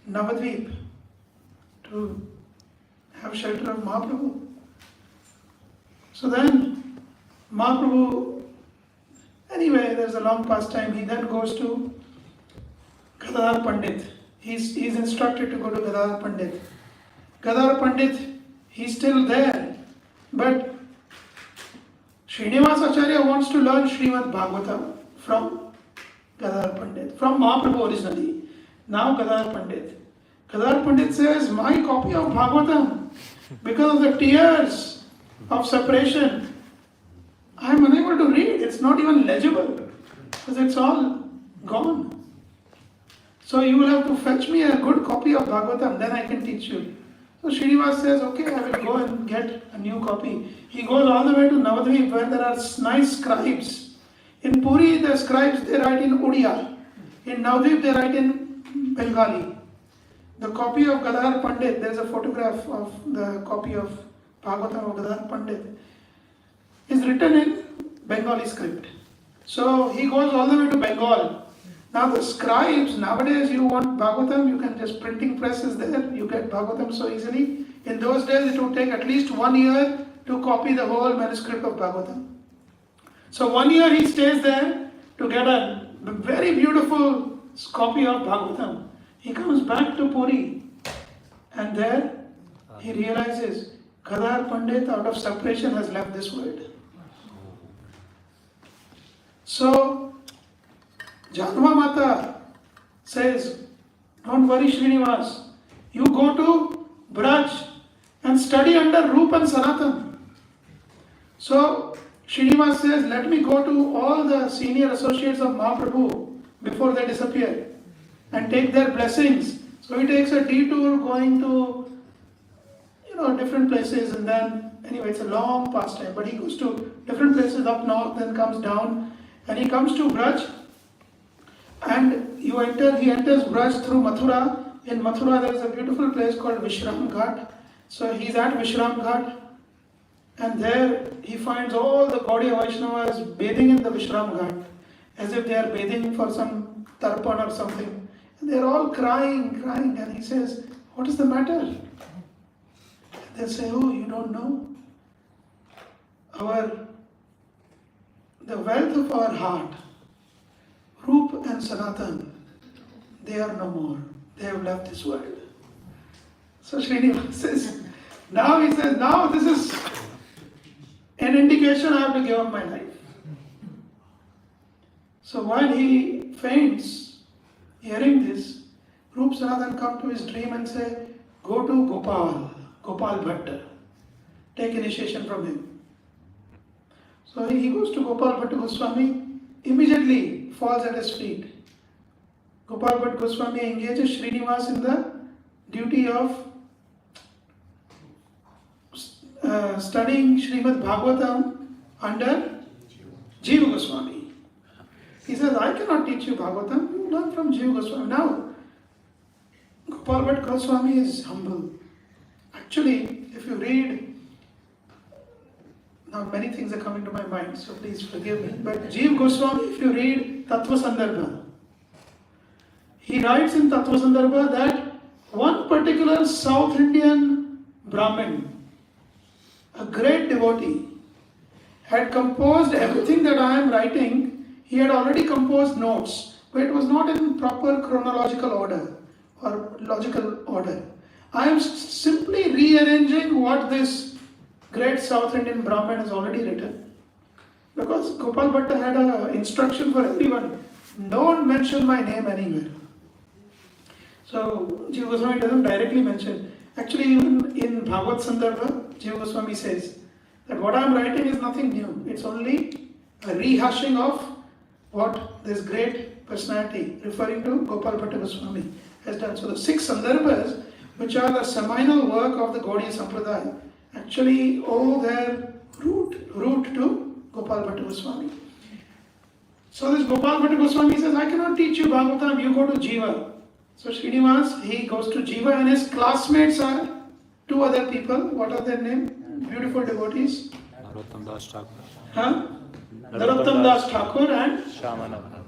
Navadvip to have shelter of Mahaprabhu. So then Mahaprabhu, anyway, there's a long pastime. He then goes to Gadadhar Pandit. He's instructed to go to Gadadhar Pandit. Gadadhar Pandit, he's still there. But Srinivas Acharya wants to learn Srimad Bhagavatam from Gadadhar Pandit, from Mahaprabhu originally. Now Gadadhar Pandit. Gadadhar Pandit says, my copy of Bhagavatam, because of the tears of separation, I am unable to read. It's not even legible because it's all gone. So you will have to fetch me a good copy of Bhagavatam, then I can teach you. So Srinivas says, okay, I will go and get a new copy. He goes all the way to Navadvip where there are nice scribes. In Puri, the scribes, they write in Odia. In Navadvip, they write in Bengali. The copy of Gadadhar Pandit, there is a photograph of the copy of Bhagavatam of Gadadhar Pandit, is written in Bengali script. So he goes all the way to Bengal. Now the scribes, nowadays you want Bhagavatam, you can just printing press is there, you get Bhagavatam so easily. In those days it would take at least 1 year to copy the whole manuscript of Bhagavatam. So 1 year he stays there to get a very beautiful copy of Bhagavatam. He comes back to Puri and there he realizes Gadadhar Pandit out of separation has left this world. So Janma Mata says, don't worry Srinivas, you go to Braj and study under Rup and Sanatan. So Srinivas says, let me go to all the senior associates of Mahaprabhu before they disappear and take their blessings. So he takes a detour going to different places, and then anyway it's a long pastime, but he goes to different places up north, then comes down and he comes to Braj. And he enters Braj through Mathura. In Mathura there is a beautiful place called Vishram Ghat. So he's at Vishram Ghat and there he finds all the Gaudiya Vaishnavas bathing in the Vishram Ghat. as if they are bathing for some tarpan or something. And they are all crying, crying. And he says, what is the matter? And they say, oh, you don't know? The wealth of our heart, Rup and Sanatan, they are no more. They have left this world. So Srinivas says, now this is an indication I have to give up my life. So while he faints, hearing this, Rup Sanatan come to his dream and say, go to Gopal Bhatta, take initiation from him. So he goes to Gopal Bhatta Goswami, immediately falls at his feet. Gopal Bhatta Goswami engages Srinivas in the duty of studying Srimad Bhagavatam under Jiva Goswami. He says, I cannot teach you Bhagavatam, you learn from Jiva Goswami. Now, Gopal Bhatta Goswami is humble. Actually, if you read, now many things are coming to my mind, so please forgive me. But Jiva Goswami, if you read Tattva Sandarbha, he writes in Tattva Sandarbha that one particular South Indian Brahmin, a great devotee, had composed everything that I am writing. He had already composed notes, but it was not in proper chronological order or logical order. I am simply rearranging what this great South Indian Brahmin has already written. Because Gopal Bhatta had an instruction for everyone, don't mention my name anywhere. So Jiva Goswami doesn't directly mention. Actually, even in Bhagavad Sandarbha, Jiva Goswami says that what I am writing is nothing new. It's only a rehashing of what this great personality, referring to Gopal Bhatta Goswami, has done. So the 6 Sandarbhas, which are the seminal work of the Gaudiya Sampradaya, actually owe their root to Gopal Bhatta Goswami. So this Gopal Bhatta Goswami says, I cannot teach you Bhagavatam, you go to Jiva. So Srinivas, he goes to Jiva and his classmates are 2 other people. What are their names? Beautiful devotees.
Narottam Das Thakur.
Huh? Narottam Das Thakur and
Shyamananda.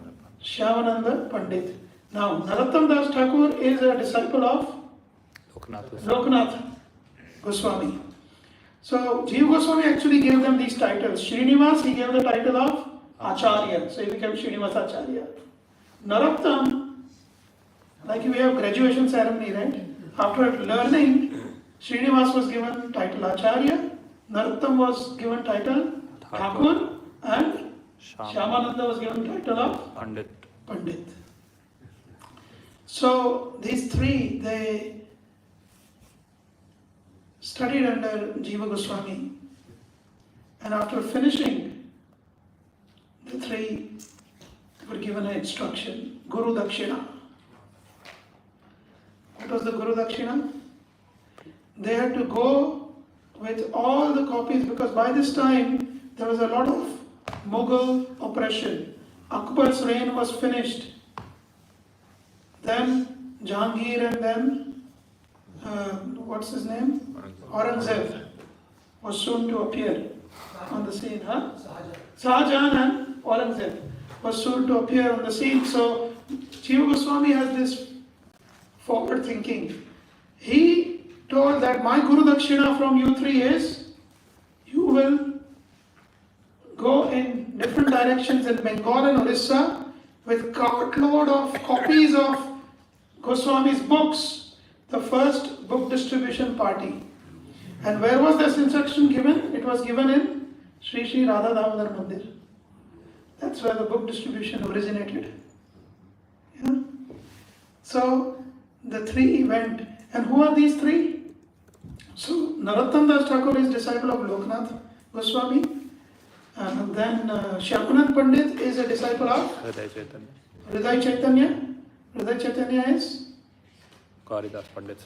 Shyamananda Pandit. Now, Narottam Das Thakur is a disciple of Loknath Goswami. So, Jiva Goswami actually gave them these titles. Srinivas, he gave the title of Acharya. So, he became Srinivas Acharya. Narottam, like we have graduation ceremony, right? After learning, Srinivas was given title Acharya, Narottam was given title Thakur, and Shyamananda was given title of Pandit. So these 3, they studied under Jiva Goswami, and after finishing, the 3 were given an instruction, Guru Dakshina. What was the Guru Dakshina? They had to go with all the copies, because by this time there was a lot of Mughal oppression. Akbar's reign was finished. Then Jahangir and then, what's his name? Aurangzeb was soon to appear on the scene. Shahjahan and Aurangzeb was soon to appear on the scene. So Jiva Goswami has this forward thinking. He told that my Guru Dakshina from you 3 is, you will go in different directions in Bengal and Orissa with cartload of copies of Goswami's books, the first book distribution party. And where was this instruction given? It was given in Sri Sri Radha Damodar Mandir. That's where the book distribution originated. Yeah? So the 3 went. And who are these 3? So Narottam Das Thakur is disciple of Loknath Goswami. Then Shyamanand Pandit is a disciple of Hriday Chaitanya. Hriday Chaitanya is
Gauridas Pandit's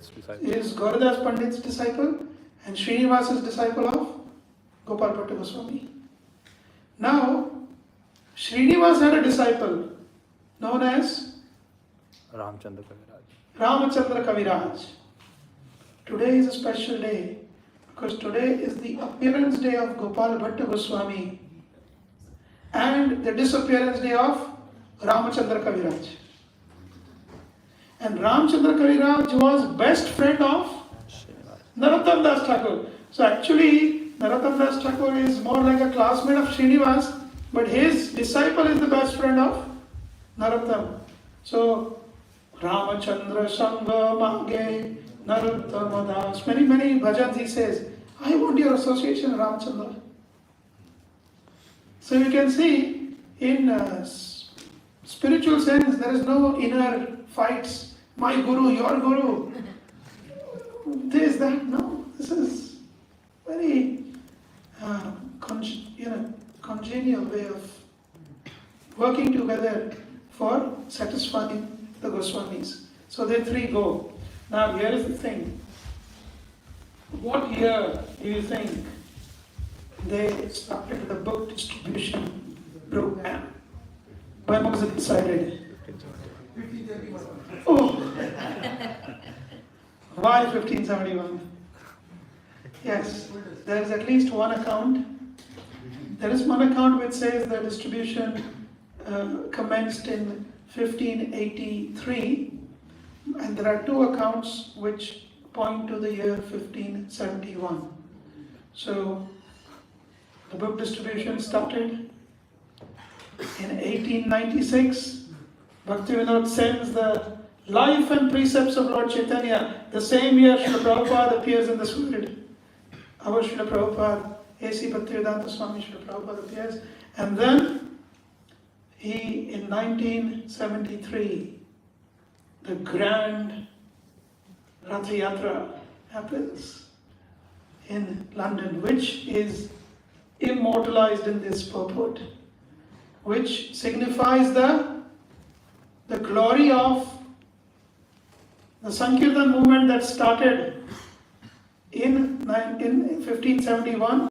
disciple.
Is Gauridas Pandit's disciple, and Srinivas is disciple of Gopal Bhatta Goswami. Now, Srinivas had a disciple known as
Ramchandra
Kaviraj. Today is a special day because today is the appearance day of Gopal Bhatta Goswami and the disappearance day of Ramachandra Kaviraj. And Ramchandra Kaviraj was best friend of Narottam Das Thakur. So actually, Narottam Das Thakur is more like a classmate of Srinivas, but his disciple is the best friend of Narottam. So, Ramachandra Sangha Mange Narottama Das. Many bhajans he says, I want your association, Ramachandra. So you can see, in spiritual sense, there is no inner fights. My guru, your guru. This, that, no. This is very congenial way of working together for satisfying the Goswamis. So they three go. Now here is the thing. What year do you think they started the book distribution program? When was it decided? Oh! Why 1571? Yes, there is at least one account. There is one account which says the distribution commenced in 1583, and there are two accounts which point to the year 1571. So the book distribution started in 1896. Bhaktivinoda sends the Life and Precepts of Lord Chaitanya. The same year Srila Prabhupada appears in this world. Our Srila Prabhupada, A.C. Bhaktivedanta Swami Srila Prabhupada appears. And then he, in 1973, the grand Ratha Yatra happens in London, which is immortalized in this purport, which signifies the glory of the Sankirtan movement that started in 1571,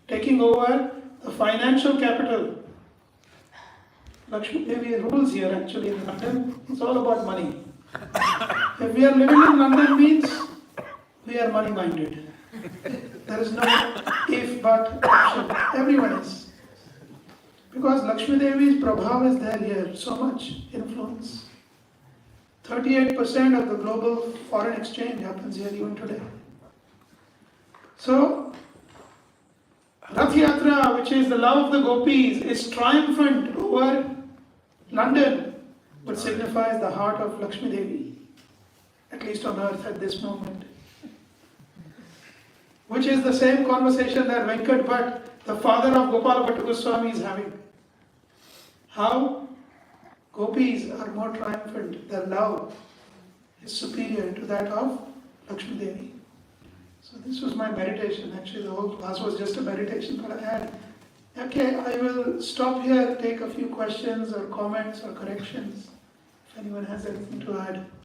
taking over the financial capital. Lakshmi Devi rules here actually in London. It's all about money. If we are living in London means we are money minded. There is no if, but, option. Everyone is. Because Lakshmi Devi's prabhav is there here, so much influence. 38% of the global foreign exchange happens here even today. So, Rath Yatra, which is the love of the gopis, is triumphant over London, which signifies the heart of Lakshmi Devi, at least on earth at this moment. Which is the same conversation that Venkat Bhatt, the father of Gopal Bhatta Goswami, is having. How gopis are more triumphant, their love is superior to that of Lakshmi Devi. So this was my meditation. Actually, the whole class was just a meditation, but I had, okay, I will stop here, take a few questions or comments or corrections, if anyone has anything to add.